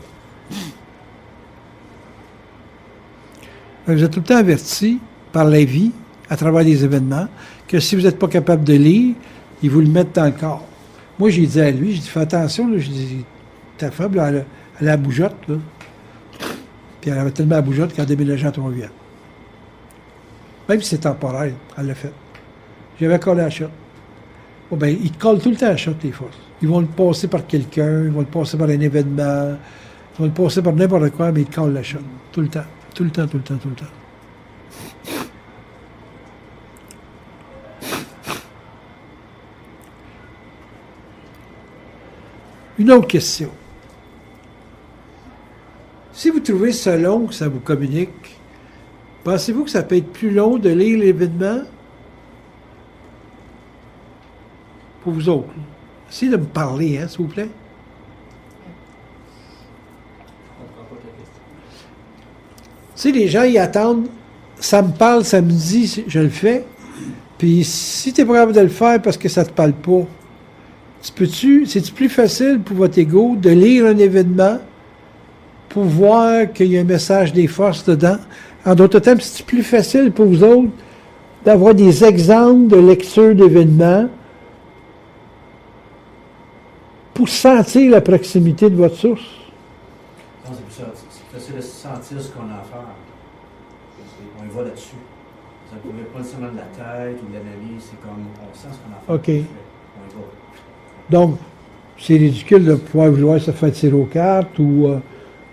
Vous êtes tout le temps averti par la vie, à travers les événements, que si vous n'êtes pas capable de lire, ils vous le mettent dans le corps. Moi, j'ai dit à lui, j'ai dit, fais attention, là, j'ai dit, ta femme, là, elle a la bougeotte, là. Puis elle avait tellement la bougeotte qu'elle déménageait à Trois-Rivières. Même si c'est temporaire, elle l'a fait. J'avais collé à la shot. Bon, ben, ils te collent tout le temps à la shot, les forces. Ils vont le passer par quelqu'un, ils vont le passer par un événement, ils vont le passer par n'importe quoi, mais ils te collent la shot. Tout le temps. Tout le temps, tout le temps, tout le temps. Une autre question. Si vous trouvez ça long que ça vous communique, pensez-vous que ça peut être plus long de lire l'événement pour vous autres? Essayez de me parler, hein, s'il vous plaît. Tu sais, les gens, ils attendent, ça me parle, ça me dit, je le fais. Puis si tu es pas capable de le faire parce que ça te parle pas, c'est-tu plus facile pour votre ego de lire un événement pour voir qu'il y a un message des forces dedans? En d'autres termes, c'est plus facile pour vous autres d'avoir des exemples de lecture d'événements pour sentir la proximité de votre source? Non, c'est plus ça. C'est facile de sentir ce qu'on a à faire. On y va là-dessus. Ça ne pouvait pas nécessairement de la tête ou de l'analyse, c'est comme on sent ce qu'on a à faire. OK. On y va. Donc, c'est ridicule de pouvoir vouloir se faire tirer aux cartes ou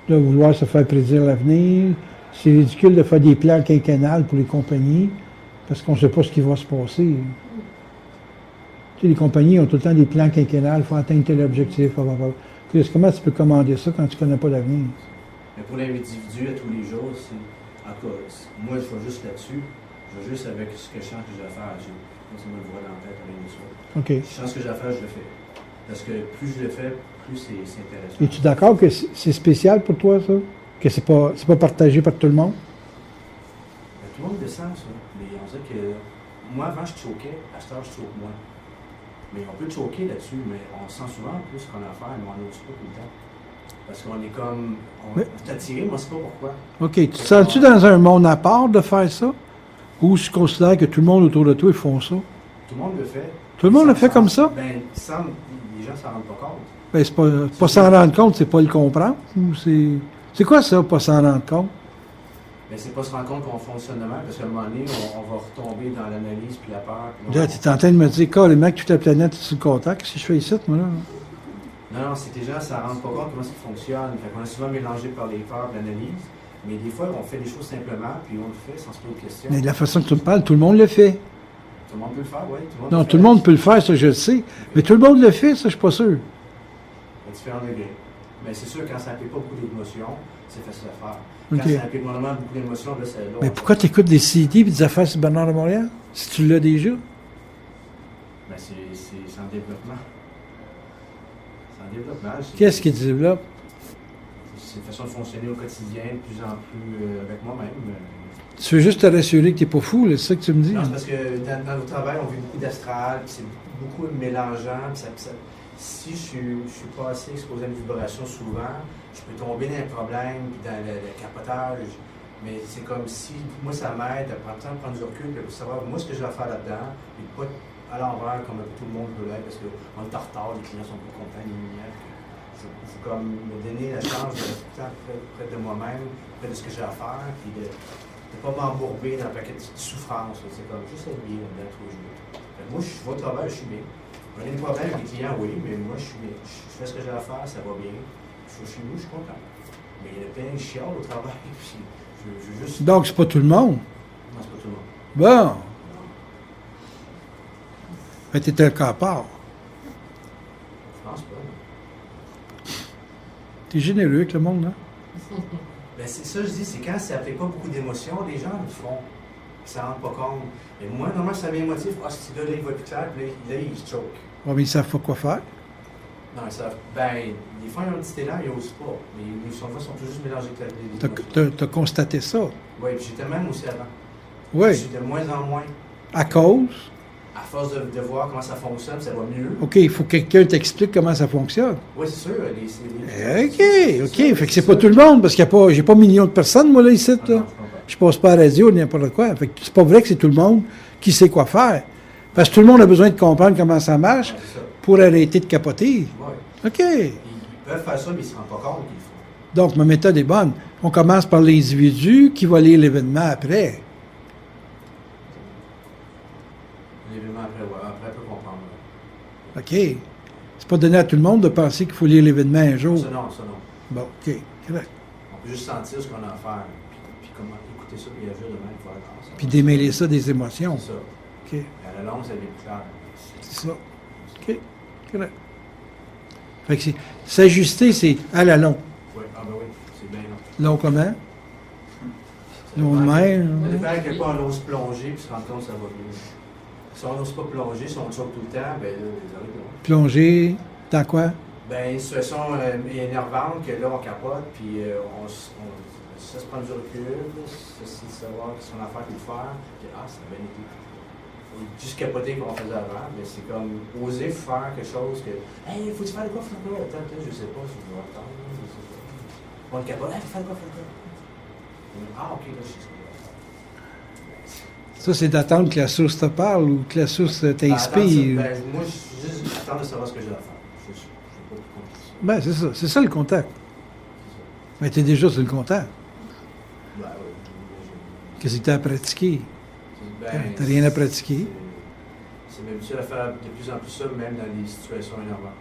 de vouloir se faire prédire l'avenir. C'est ridicule de faire des plans quinquennales pour les compagnies parce qu'on ne sait pas ce qui va se passer. Tu sais, les compagnies ont tout le temps des plans quinquennales, il faut atteindre tel objectif. Comment tu peux commander ça quand tu ne connais pas l'avenir? Mais pour l'individu, à tous les jours, en tout cas, moi, je vais juste là-dessus. Je vais juste avec ce que je sens que j'ai à faire. Moi, ça me le voit dans la tête à l'émission. OK. Si je sens ce que j'ai à faire, je le fais. Parce que plus je le fais, plus c'est intéressant. Es-tu d'accord que c'est spécial pour toi, ça? Que c'est pas partagé par tout le monde? Mais tout le monde le sent, ça. Mais on sait que moi, avant, je choquais. À cette heure, je choque moins. Mais on peut choquer là-dessus, mais on sent souvent plus ce qu'on a à faire, mais on n'ose pas tout le temps. Parce qu'on est comme... On est attiré, moi, je sais pas pourquoi. OK. Tu te sens-tu dans un monde à part de faire ça? Ou tu considères que tout le monde autour de toi, ils font ça? Tout le monde le fait. Tout le monde le fait comme ça? Ben, les gens s'en rendent pas compte. Ben, c'est pas s'en rendre compte, c'est pas le comprendre. Ou c'est quoi ça, pas s'en rendre compte? Mais c'est pas se rendre compte qu'on fonctionne de même, parce qu'à un moment donné, on va retomber dans l'analyse puis la peur. Là, tu es en train de me dire, carrément, que toute la planète est sur le contact. Qu'est-ce que je fais ici, moi, là? Non, c'est que les gens ne s'en rendent pas compte comment ça fonctionne. Fait qu'on est souvent mélangé par les peurs de l'analyse. Mais des fois, on fait les choses simplement, puis on le fait sans se poser de questions. Mais de la façon que tu me parles, tout le monde le fait. Tout le monde peut le faire, oui. Non, tout le monde peut le faire, ça, je le sais. Mais tout le monde le fait, ça, je suis pas sûr. À différents degrés. Mais c'est sûr, quand ça n'implique pas beaucoup d'émotions, c'est facile à faire. OK. Quand ça implique vraiment beaucoup d'émotions, là, c'est long. Mais pourquoi tu écoutes des CD et des affaires sur Bernard de Montréal? Si tu l'as déjà? Ben, c'est en développement. C'est en développement. Qu'est-ce qui développe? C'est une façon de fonctionner au quotidien, de plus en plus avec moi-même. Tu veux juste te rassurer que tu n'es pas fou, là, c'est ça que tu me dis? Non, c'est parce que dans notre travail, on vit beaucoup d'astral, puis c'est beaucoup mélangeant. Puis si je suis pas assez exposé à une vibration souvent, je peux tomber dans un problème, puis dans le capotage. Mais c'est comme si, moi, ça m'aide à prendre du recul, puis savoir, moi, ce que j'ai à faire là-dedans, puis pas à l'envers comme tout le monde peut l'être, parce qu'on est en retard, les clients sont pas contents, il faut comme me donner la chance d'être tout le temps près de moi-même, près de ce que j'ai à faire, puis de ne pas m'embourber dans un paquet de souffrances. C'est comme juste être bien là-dedans tous les jours. Moi, je vais au travail, je suis bien. On a des problèmes avec les clients, oui, mais moi, je suis bien. Je fais ce que j'ai à faire, ça va bien. Je suis chez nous, je suis content. Mais il y a plein de chiants au travail, puis je veux juste... Donc, c'est pas tout le monde? Non, c'est pas tout le monde. Bon. Mais t'es un cas à part. Je pense pas. T'es généreux avec le monde, hein? Ben c'est ça, je dis, c'est quand ça n'applique pas beaucoup d'émotions, les gens le font. Ils s'en rendent pas compte. Et moi, normalement, ça m'émotive. Ah, ce gars-là, il va plus clair, puis là, il se choke. Ouais, mais ils savent pas quoi faire. Non, ils savent. Ben, des fois, ils ont un petit élan, ils n'osent pas. Mais les fois sont tout juste mélangés avec les émotions. T'as constaté ça? Oui, puis j'étais même aussi avant. Oui. Je suis de moins en moins. À cause? À force de voir comment ça fonctionne, ça va mieux. OK, il faut que quelqu'un t'explique comment ça fonctionne. Oui, c'est sûr. OK. Fait que c'est pas tout le monde, parce qu'il y a pas, j'ai pas millions de personnes, moi, là, ici, là. Non, je comprends. Je passe pas à la radio, n'importe quoi. Fait que c'est pas vrai que c'est tout le monde qui sait quoi faire. Parce que tout le monde a besoin de comprendre comment ça marche Ouais, c'est ça. pour arrêter de capoter. Oui. OK. Ils peuvent faire ça, mais ils ne se rendent pas compte qu'ils le font. Donc, ma méthode est bonne. On commence par l'individu qui va lire l'événement après. L'événement après peut comprendre. OK. C'est pas donné à tout le monde de penser qu'il faut lire l'événement un jour. Ça non. Bon, OK. Correct. On peut juste sentir ce qu'on a à faire, puis comment écouter ça, puis agir de même, faire ça. Puis démêler ça des émotions. C'est ça. OK. À la longue, ça devient plus clair. C'est ça. OK. Correct. Fait que s'ajuster, c'est à la longue. Oui, oui, c'est bien long. Long comment? Ça Long de dépend- mer. Ça dépend à quel point on ose plonger, puis se rendre compte que ça va bien. Si on n'ose pas plonger, si on choque tout le temps, ben là, les arrêts là. Plonger dans quoi? Ben, une situation énervante que là, on capote, puis ça se prend du recul, ça, c'est de savoir ce qu'on a à faire, puis le faire, puis ça a bien été. juste capoter comme on faisait avant, mais c'est comme oser faire quelque chose que. Hey, faut-tu faire de quoi, Franco? Attends, je sais pas, je vais attendre, je sais pas. On capote, hey, faut faire de quoi, Franco? Ah, ok, là, je sais ce que je vais faire. Ça, c'est d'attendre que la source te parle ou que la source t'inspire. Moi, je juste attendre de savoir ce que j'ai à faire. Je sais pas plus compliqué. Ben, c'est ça. C'est ça le contact. Mais tu es déjà sur le contact. Ben, Qu'est-ce que tu as à pratiquer? ben, T'as rien à pratiquer. C'est m'habituer à faire de plus en plus ça, même dans des situations énervantes.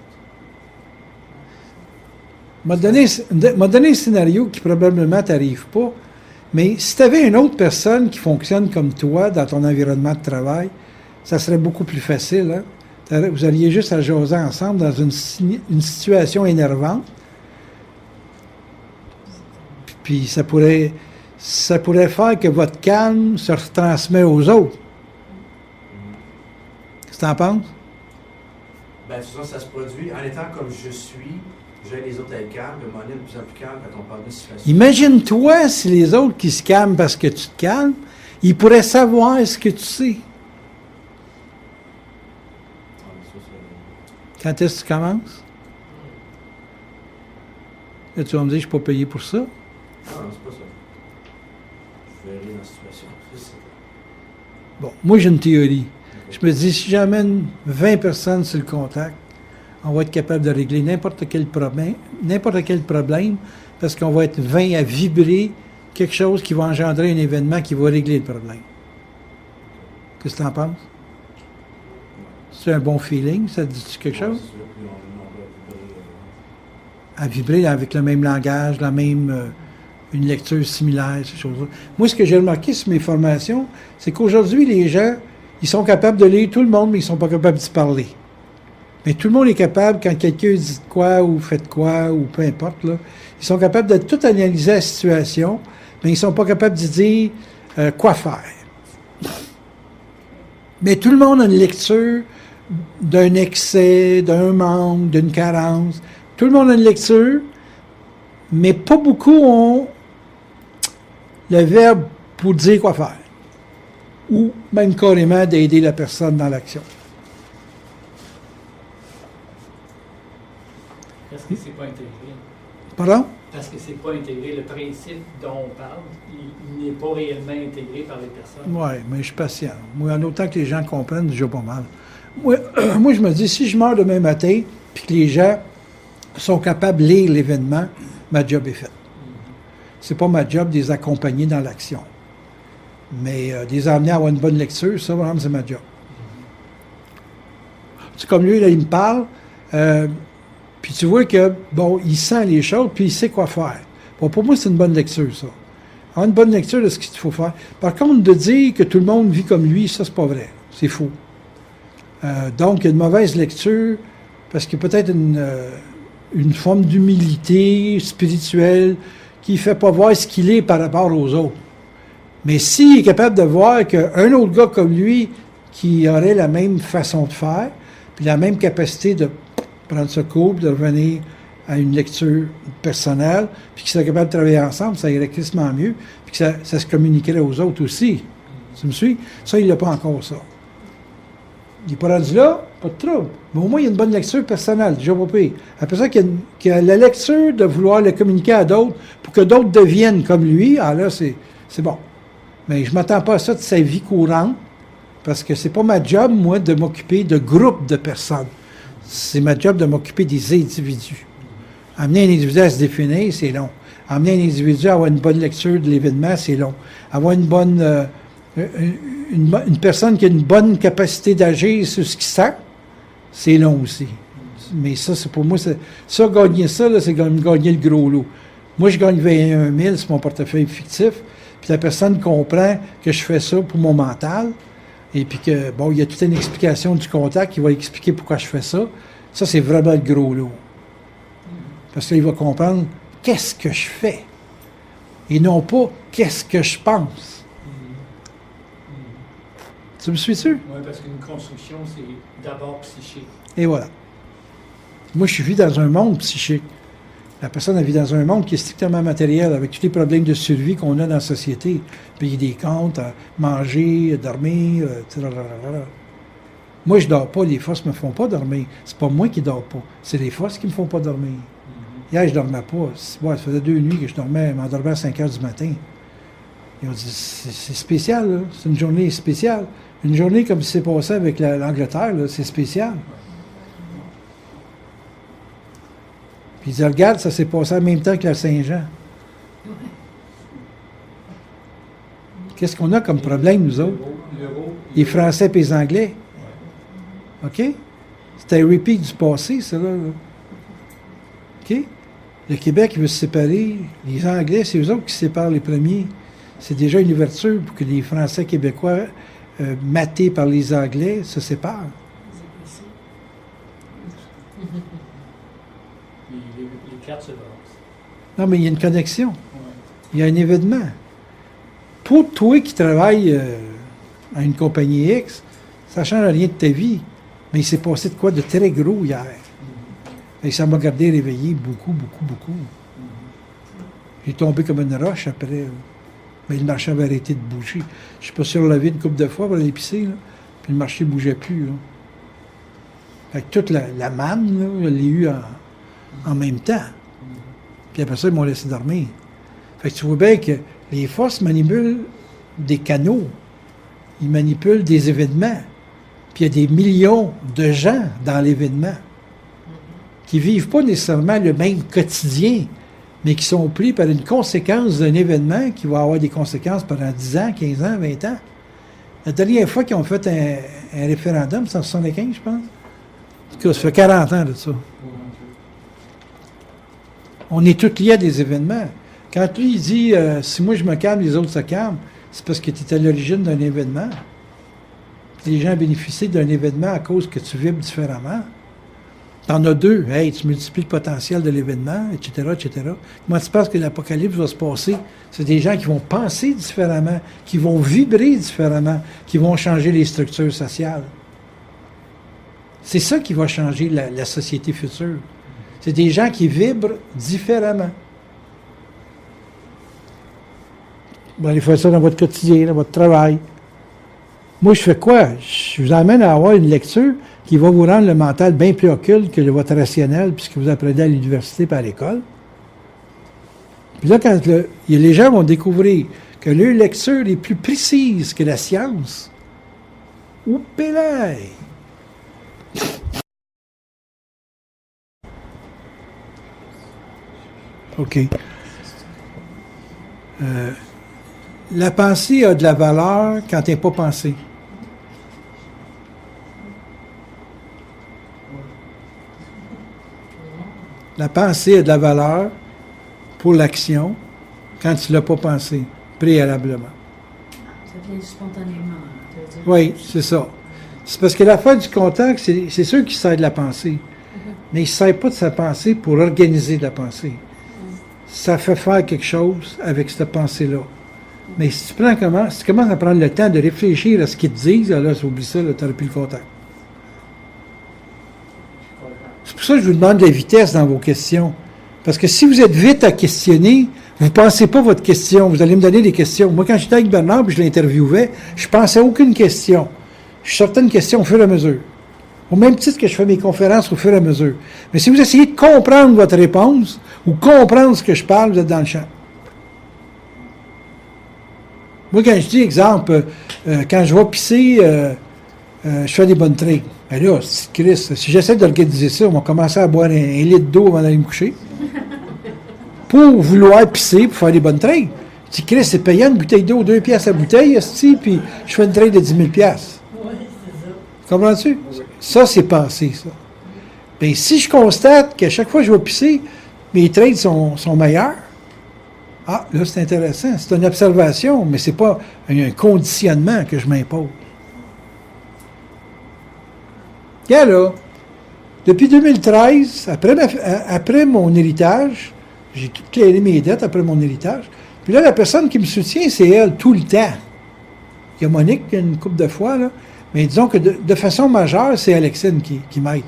M'a donné un scénario qui probablement t'arrive pas, mais si tu avais une autre personne qui fonctionne comme toi dans ton environnement de travail, ça serait beaucoup plus facile. Hein? Vous auriez juste à jaser ensemble dans une situation énervante. Puis ça pourrait faire que votre calme se retransmet aux autres. Qu'est-ce que tu en penses? Ben, de toute façon, ça se produit en étant comme je suis. J'aide les autres à être calmes, puis m'en est de plus en plus calme quand on parle de situation. Imagine-toi si les autres qui se calment parce que tu te calmes, ils pourraient savoir ce que tu sais. Ah, mais ça, c'est- Quand est-ce que tu commences? Là, tu vas me dire, je ne suis pas payé pour ça. Non, c'est pas ça. Je verrai dans la situation. C'est ça. Bon, moi, j'ai une théorie. Je me dis, si j'amène 20 personnes sur le contact, on va être capable de régler n'importe quel problème, parce qu'on va être 20 à vibrer quelque chose qui va engendrer un événement qui va régler le problème. Qu'est-ce que tu en penses? C'est un bon feeling? Ça te dit quelque chose? Ouais, c'est ça. Puis on va vibrer, À vibrer avec le même langage, une lecture similaire, ces choses-là. Moi, ce que j'ai remarqué sur mes formations, c'est qu'aujourd'hui, les gens, ils sont capables de lire tout le monde, mais ils ne sont pas capables d'y parler. Mais tout le monde est capable, quand quelqu'un dit de quoi ou fait de quoi, ou peu importe, là, ils sont capables de tout analyser la situation, mais ils ne sont pas capables de dire quoi faire. Mais tout le monde a une lecture d'un excès, d'un manque, d'une carence. Tout le monde a une lecture, mais pas beaucoup ont le verbe pour dire quoi faire. Ou même carrément d'aider la personne dans l'action. Parce que c'est pas intégré. Pardon? Parce que c'est pas intégré. Le principe dont on parle, il n'est pas réellement intégré par les personnes. Oui, mais je suis patient. Moi, en autant que les gens comprennent, déjà pas mal. Moi, je me dis, si je meurs demain matin, puis que les gens sont capables de lire l'événement, ma job est faite. C'est pas ma job de les accompagner dans l'action. Mais de les amener à avoir une bonne lecture, ça, vraiment, c'est ma job. C'est comme lui, là, il me parle, puis tu vois que, bon, il sent les choses, puis il sait quoi faire. Bon, pour moi, c'est une bonne lecture, ça. Avoir une bonne lecture de ce qu'il faut faire. Par contre, de dire que tout le monde vit comme lui, ça, c'est pas vrai. C'est faux. Donc, il y a une mauvaise lecture, parce qu'il y a peut-être une forme d'humilité spirituelle qui ne fait pas voir ce qu'il est par rapport aux autres. Mais s'il est capable de voir qu'un autre gars comme lui, qui aurait la même façon de faire, puis la même capacité de prendre ce cours, de revenir à une lecture personnelle, puis qu'il serait capable de travailler ensemble, ça irait crissement mieux, puis que ça se communiquerait aux autres aussi. Tu me suis? Ça, il n'a pas encore ça. Il n'est pas rendu là, pas de trouble. Mais au moins, il y a une bonne lecture personnelle, déjà pas pire. Après ça, qu'il y a la lecture de vouloir le communiquer à d'autres pour que d'autres deviennent comme lui, ah là, c'est bon. Mais je ne m'attends pas à ça de sa vie courante, parce que c'est pas ma job, moi, de m'occuper de groupes de personnes. C'est ma job de m'occuper des individus. Amener un individu à se définir, c'est long. Amener un individu à avoir une bonne lecture de l'événement, c'est long. Avoir une bonne... une personne qui a une bonne capacité d'agir sur ce qu'il sent, c'est long aussi. Mais ça, c'est pour moi, ça, gagner ça, là, c'est gagner le gros lot. Moi, je gagne 21 000 sur mon portefeuille fictif, puis la personne comprend que je fais ça pour mon mental, et puis que, bon, il y a toute une explication du contact qui va expliquer pourquoi je fais ça. Ça, c'est vraiment le gros lot. Parce qu'il va comprendre qu'est-ce que je fais, et non pas qu'est-ce que je pense. Tu me suis-tu? Oui, parce qu'une construction, c'est d'abord psychique. Et voilà. Moi, je vis dans un monde psychique. La personne elle vit dans un monde qui est strictement matériel, avec tous les problèmes de survie qu'on a dans la société. Payer des comptes, manger, dormir, etc. Moi, je dors pas. Les forces me font pas dormir. C'est pas moi qui dors pas. C'est les forces qui me font pas dormir. Hier, je dormais pas. Ouais, ça faisait 2 nuits que je m'endormais à 5 heures du matin. Ils ont dit, c'est spécial, là. C'est une journée spéciale. Une journée comme ce qui s'est passé avec l'Angleterre, là, c'est spécial. Puis ils disent, regarde, ça s'est passé en même temps que la Saint-Jean. Qu'est-ce qu'on a comme problème, nous autres? Les Français et les Anglais. OK? C'est un repeat du passé, ça, là. OK? Le Québec il veut se séparer. Les Anglais, c'est eux autres qui se séparent les premiers. C'est déjà une ouverture pour que les Français québécois, matés par les Anglais, se séparent. Les cartes se balancent. Non, mais il y a une connexion. Ouais. Il y a un événement. Pour toi qui travailles à une compagnie X, ça ne change rien de ta vie. Mais il s'est passé de quoi de très gros hier. Et ça m'a gardé réveillé beaucoup, beaucoup, beaucoup. J'ai tombé comme une roche après. Mais le marché avait arrêté de bouger. Je suis pas surlevé une couple de fois pour aller pisser, là. Puis le marché ne bougeait plus. Là. Fait que toute la manne, là, je l'ai eue en même temps. Puis après ça, ils m'ont laissé dormir. Fait que tu vois bien que les forces manipulent des canaux. Ils manipulent des événements. Puis il y a des millions de gens dans l'événement qui ne vivent pas nécessairement le même quotidien, mais qui sont pris par une conséquence d'un événement qui va avoir des conséquences pendant 10 ans, 15 ans, 20 ans. La dernière fois qu'ils ont fait un référendum, c'est en 75, je pense. En tout cas, ça fait 40 ans de ça. On est tous liés à des événements. Quand lui, il dit si moi je me calme, les autres se calment, c'est parce que tu es à l'origine d'un événement. Les gens bénéficient d'un événement à cause que tu vibres différemment. Tu en as 2. Hey, tu multiplies le potentiel de l'événement, etc., etc. Comment tu penses que l'apocalypse va se passer? C'est des gens qui vont penser différemment, qui vont vibrer différemment, qui vont changer les structures sociales. C'est ça qui va changer la société future. C'est des gens qui vibrent différemment. Vous allez faire ça dans votre quotidien, dans votre travail. Moi, je fais quoi? Je vous amène à avoir une lecture qui va vous rendre le mental bien plus occulte que votre rationnel, puisque vous apprenez à l'université et à l'école. Puis là, quand les gens vont découvrir que leur lecture est plus précise que la science, ou pélaille! OK. La pensée a de la valeur quand elle n'est pas pensée. La pensée a de la valeur pour l'action quand tu ne l'as pas pensé, préalablement. Ça vient spontanément, tu veux dire. Oui, c'est ça. C'est parce que l'affaire du contact, c'est sûr qu'il sert de la pensée. Mais il ne sert pas de sa pensée pour organiser de la pensée. Ça fait faire quelque chose avec cette pensée-là. Mais si tu commences à prendre le temps de réfléchir à ce qu'ils te disent, là, oublie ça, tu n'auras plus le contact. C'est pour ça que je vous demande de la vitesse dans vos questions. Parce que si vous êtes vite à questionner, vous ne pensez pas votre question. Vous allez me donner des questions. Moi, quand j'étais avec Bernard et je l'interviewais, je ne pensais à aucune question. Je sortais une question au fur et à mesure. Au même titre que je fais mes conférences au fur et à mesure. Mais si vous essayez de comprendre votre réponse ou comprendre ce que je parle, vous êtes dans le champ. Moi, quand je dis, exemple, quand je vais pisser, je fais des bonnes traits. Ben là, Chris, si j'essaie d'organiser ça, on va commencer à boire un litre d'eau avant d'aller me coucher. Pour vouloir pisser, pour faire des bonnes traits. Je dis, Chris, c'est payant une bouteille d'eau, 2 piastres la bouteille, puis je fais une traite de 10 000 piastres. Oui, c'est ça. Comprends-tu? Ça, c'est pensé, ça. Bien, si je constate qu'à chaque fois que je vais pisser, mes trades sont meilleurs, ah, là, c'est intéressant. C'est une observation, mais c'est pas un conditionnement que je m'impose. Regarde là, depuis 2013, après mon héritage, j'ai tout clairé mes dettes après mon héritage, puis là, la personne qui me soutient, c'est elle, tout le temps. Il y a Monique, une couple de fois, là, mais disons que de façon majeure, c'est Alexine qui m'aide.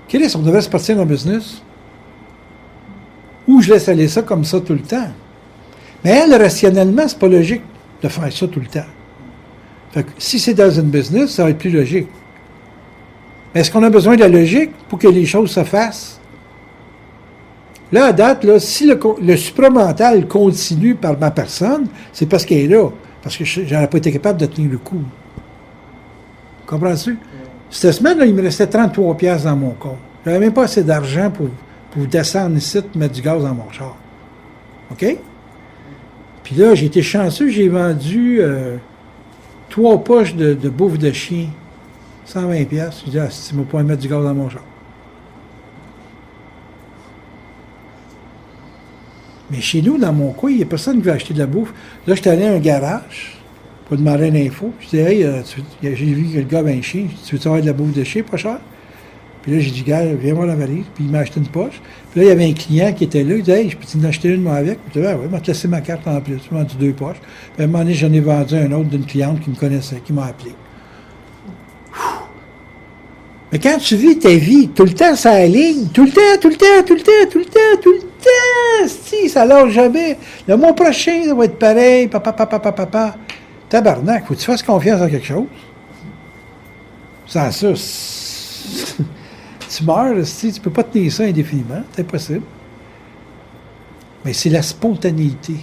Chris, on devrait se partir en business. Où Ou je laisse aller ça comme ça tout le temps. Mais elle, rationnellement, c'est pas logique de faire ça tout le temps. Fait que si c'est dans une business, ça va être plus logique. Mais est-ce qu'on a besoin de la logique pour que les choses se fassent? Là, à date, là, si le supramental continue par ma personne, c'est parce qu'elle est là. Parce que j'aurais pas été capable de tenir le coup. Comprends-tu? Cette semaine, là, il me restait 33 piastres dans mon compte. J'avais même pas assez d'argent pour descendre ici et mettre du gaz dans mon char. OK? Puis là, j'ai été chanceux, j'ai vendu 3 poches de bouffe de chien. 120 piastres. Je dis, ah, si tu ne vas pas mettre du gaz dans mon char. Mais chez nous, dans mon coin, il n'y a personne qui veut acheter de la bouffe. Là, je suis allé à un garage pour demander une info. Je dis, hey, j'ai vu que le gars avait un chien. Tu veux avoir de la bouffe de chien, pas cher? Puis là, j'ai dit, gars, viens voir la valise. Puis il m'a acheté une poche. Puis là, il y avait un client qui était là. Il dit, hey, je peux-tu en acheter une, moi, avec? Je dis, oui, m'a laissé ma carte en plus. J'ai vendu 2 poches. Puis à un moment donné, j'en ai vendu un autre d'une cliente qui me connaissait, qui m'a appelé. Mais quand tu vis ta vie, tout le temps, ça aligne. Tout le temps. Si, ça lâche jamais. Le mois prochain, ça va être pareil. Papa. Tabarnak, faut que tu fasses confiance en quelque chose. Sans ça, tu meurs, si tu peux pas tenir ça indéfiniment. C'est impossible. Mais c'est la spontanéité.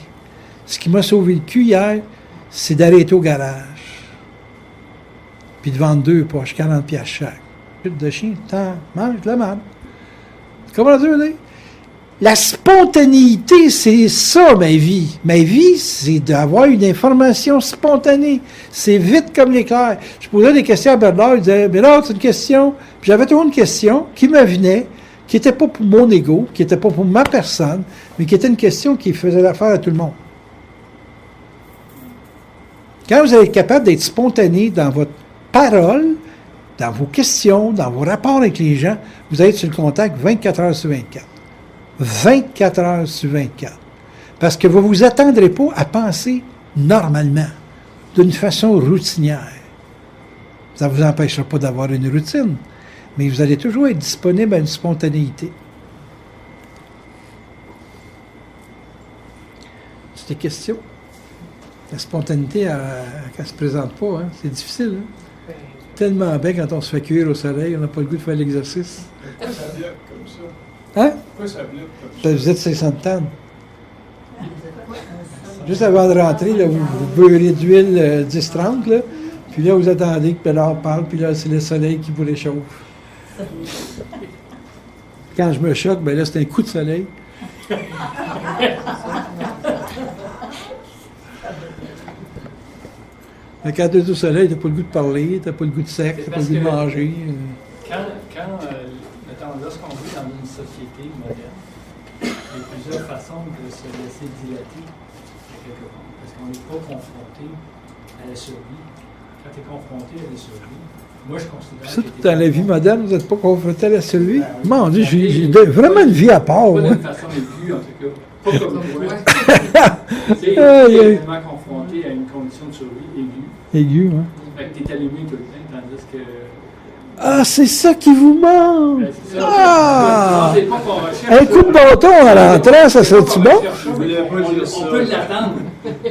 Ce qui m'a sauvé le cul hier, c'est d'arrêter au garage. Puis de vendre 2 poches, 40 piastres chaque. De chien, t'en manges de la merde. Comment dire? La spontanéité, c'est ça, ma vie. Ma vie, c'est d'avoir une information spontanée. C'est vite comme l'éclair. Je posais des questions à Bernard, il disait, Bernard, c'est une question. Puis j'avais toujours une question qui me venait, qui n'était pas pour mon ego, qui n'était pas pour ma personne, mais qui était une question qui faisait l'affaire à tout le monde. Quand vous êtes capable d'être spontané dans votre parole, dans vos questions, dans vos rapports avec les gens, vous êtes sur le contact 24 heures sur 24. 24 heures sur 24. Parce que vous ne vous attendrez pas à penser normalement, d'une façon routinière. Ça ne vous empêchera pas d'avoir une routine, mais vous allez toujours être disponible à une spontanéité. C'est des questions. La spontanéité, elle ne se présente pas, hein? C'est difficile. Hein? Tellement bien quand on se fait cuire au soleil, on n'a pas le goût de faire l'exercice. Pourquoi ça bloque comme ça? Hein? Pourquoi ça bloque comme ça? Vous êtes 500 tonnes. Juste avant de rentrer, là, vous beurrez d'huile 10-30, là, puis là, vous attendez que Bernard parle, puis là, c'est le soleil qui vous réchauffe. Quand je me choque, ben là, c'est un coup de soleil. Mais quand tu es au soleil, tu n'as pas le goût de parler, tu n'as pas le goût de sexe, tu n'as pas le goût de manger. Mettons, lorsqu'on vit dans une société moderne, il y a plusieurs façons de se laisser dilater à quelque part. Parce qu'on n'est pas confronté à la survie. Quand tu es confronté à la survie, moi je considère Ça, que dans la vie moderne, vous n'êtes pas confronté à la survie? Ben oui. Mon Dieu, j'ai vraiment une vie à part. pas Moi. d'une façon aiguë, en tout cas. Pas comme moi. Tu es réellement confronté à une condition de survie aiguë. Aigu, hein? Fait que tu es allumé tout le temps, tandis que. Ah, c'est ça qui vous manque! Ben, c'est ça. Ah! C'est pas qu'on recherche. Un coup de bâton à l'entrée, ça serait-tu bon? On peut l'attendre.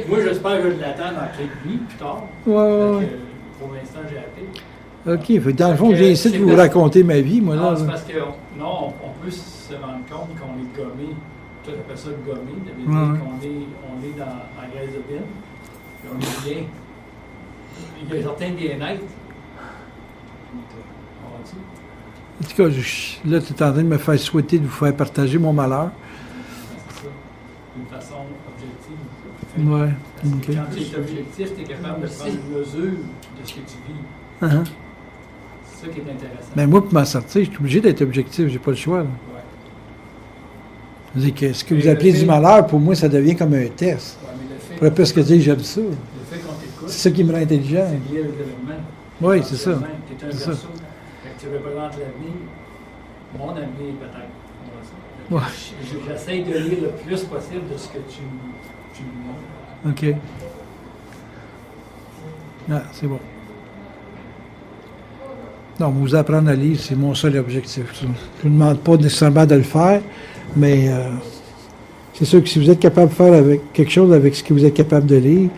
Moi, j'espère que je l'attends dans quelques nuits plus tard. Ouais. Pour l'instant, j'ai appelé. OK, fait que dans le fond, j'ai essayé de vous raconter ma vie, moi, Non, là. c'est parce que on peut se rendre compte qu'on est gommé. Toi, t'appelles ça gommé. Ça veut dire qu'on est en gazopine. Puis on est bien. Il y a un certain bien-être. En tout cas, là, tu es en train de me faire souhaiter de vous faire partager mon malheur. C'est ça. D'une façon objective. Ouais. Parce OK. que quand tu es objectif, tu es capable de prendre une mesure de ce que tu vis. Uh-huh. C'est ça qui est intéressant. Ben moi, pour m'en sortir, je suis obligé d'être objectif, j'ai pas le choix. Là. Ouais. C'est que ce que vous appelez du malheur, pour moi, ça devient comme un test. Ouais, mais le fait Je pourrais presque dire j'aime ça. le fait qu'on t'écoute, C'est ça qui me rend intelligent. c'est lié à l'événement. Oui, c'est ça. Tu es un C'est verso. ça. Fait que tu représentes l'avenir. Mon avenir, peut-être. Ouais. J'essaie de lire le plus possible de ce que tu me montres. OK. Ah, c'est bon. Non, vous apprendre à lire, c'est mon seul objectif. Ça. Je ne vous demande pas nécessairement de le faire, mais C'est sûr que si vous êtes capable de faire avec quelque chose avec ce que vous êtes capable de lire,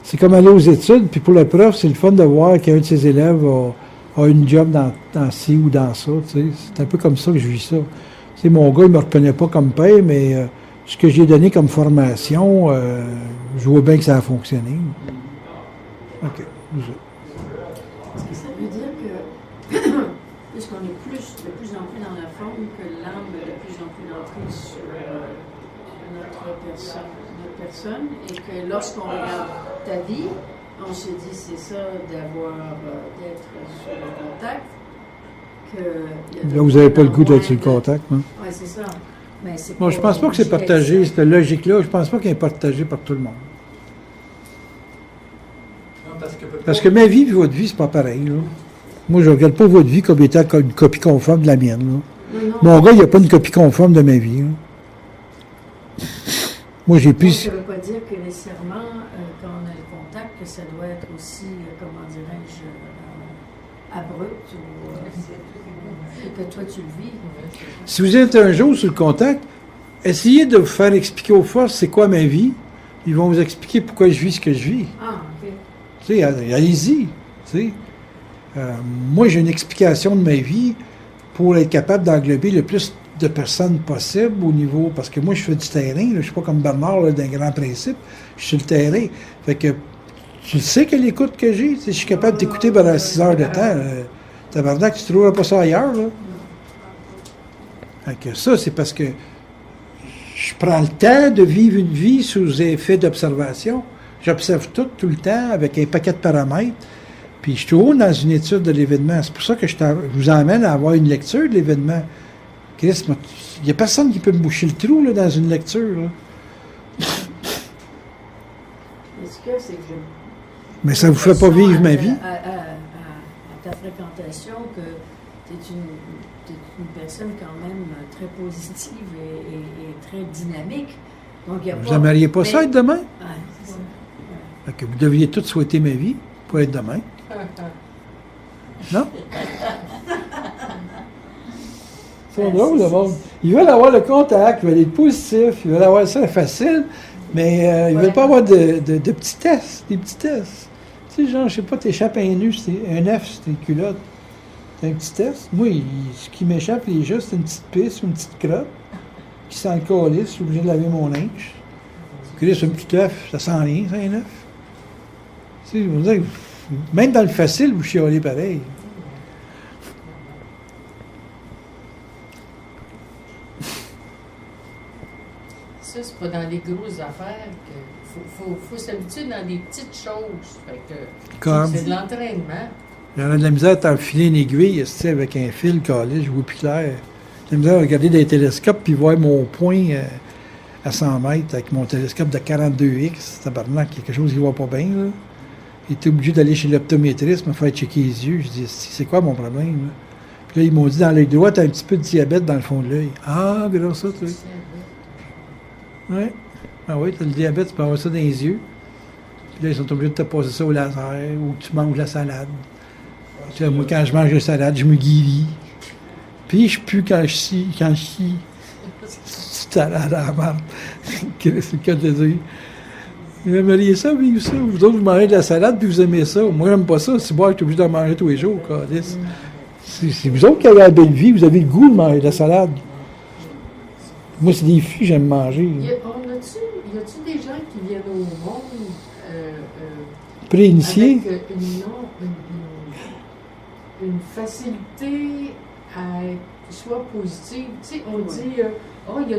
c'est comme aller aux études, puis pour le prof, c'est le fun de voir qu'un de ses élèves a une job dans ci ou dans ça. Tu sais. C'est un peu comme ça que je vis ça. Tu sais, mon gars, il me reconnaît pas comme père, mais ce que j'ai donné comme formation, je vois bien que ça a fonctionné. OK. Est-ce que ça veut dire que, puisqu'on est de plus en plus dans la forme, que l'âme a de plus en plus d'emprise sur notre personne, et que lorsqu'on regarde ta vie, on se dit c'est ça d'être sur le contact. Là, vous n'avez pas le goût d'être sur le contact. Hein? Oui, c'est ça. Mais c'est Bon, je pense pas que c'est partagé, cette logique-là, je pense pas qu'elle est partagée par tout le monde. Non, Parce que ma vie et votre vie, c'est pas pareil. Là. Moi, je regarde pas votre vie comme étant une copie conforme de la mienne. Là. Non, Mon gars, il n'y a pas une copie conforme de ma vie. Là. Moi, j'ai plus... Ça ne veut pas dire que nécessairement, quand on a le contact, que ça doit être aussi, comment dirais-je, abrupt ou que toi tu le vis. Si vous êtes un jour sur le contact, essayez de vous faire expliquer aux forces c'est quoi ma vie. Ils vont vous expliquer pourquoi je vis ce que je vis. Ah, OK. Tu sais, allez-y. Tu sais. Moi, j'ai une explication de ma vie pour être capable d'englober le plus de personnes possible au niveau... Parce que moi, je fais du terrain. Là, je ne suis pas comme Bernard là, d'un grand principe. Je suis sur le terrain. Fait que tu sais quelle écoute que j'ai. Je suis capable d'écouter pendant 6 heures de temps. Tabarnak, tu ne trouveras pas ça ailleurs. Là. Fait que ça, c'est parce que je prends le temps de vivre une vie sous effet d'observation. J'observe tout le temps avec un paquet de paramètres. Puis je suis toujours dans une étude de l'événement. C'est pour ça que je vous emmène à avoir une lecture de l'événement. Chris, il n'y a personne qui peut me boucher le trou là, dans une lecture. Là. Mais ce que c'est que Mais ça ne vous fait pas vivre ma vie. À ta fréquentation, que tu es une personne quand même très positive et très dynamique. Donc, Vous n'aimeriez pas ça être demain? Oui, c'est ça. Fait que vous devriez tous souhaiter ma vie pour être demain. Non? C'est drôle, le monde. Ils veulent avoir le contact, ils veulent être positifs, ils veulent avoir ça facile, mais ils veulent pas avoir de petits tests, des petits tests. Tu sais, genre, je sais pas, t'échappes un nu, un F sur tes culottes. C'est un petit test. Moi, ce qui m'échappe, les gens, c'est une petite pisse ou une petite crotte qui sent le calice, je suis obligé de laver mon linge. C'est un petit œuf, ça sent rien, c'est un œuf. Tu sais, vous dire, même dans le facile, vous chialez pareil. Ça, c'est pas dans les grosses affaires que faut s'habituer dans des petites choses. Fait que Comme? c'est de l'entraînement. J'aurais de la misère à t'enfiler une aiguille, tu sais, avec un fil calé, je vois plus clair. J'ai de la misère à regarder des télescopes puis voir mon point à 100 mètres avec mon télescope de 42X. Tabarnak, il y a quelque chose qui va pas bien, là. Il était obligé d'aller chez l'optométriste, me faire checker les yeux. Je dis, c'est quoi mon problème, là? Puis là, ils m'ont dit, dans l'œil droit, t'as un petit peu de diabète dans le fond de l'œil. Ah, grâce ça, tu sais. Oui. Ah oui, t'as le diabète, tu peux avoir ça dans les yeux. Puis là, ils sont obligés de te passer ça au laser ou tu manges la salade. Tu sais, moi, quand je mange la salade, je me guéris. Puis je pue quand je chie. C'est salade à la merde. C'est le cas de dire. Vous aimeriez ça, vivre ça? Vous autres, vous mangez de la salade puis vous aimez ça. Moi, j'aime pas ça. C'est moi je suis obligé d'en manger tous les jours, câlisse. C'est vous autres qui avez la belle vie, vous avez le goût de manger de la salade. Moi, c'est des filles, j'aime manger. Y a-tu des gens qui viennent au monde Pré-initiés? avec une facilité à être soit positive? Tu sais, on dit, il y a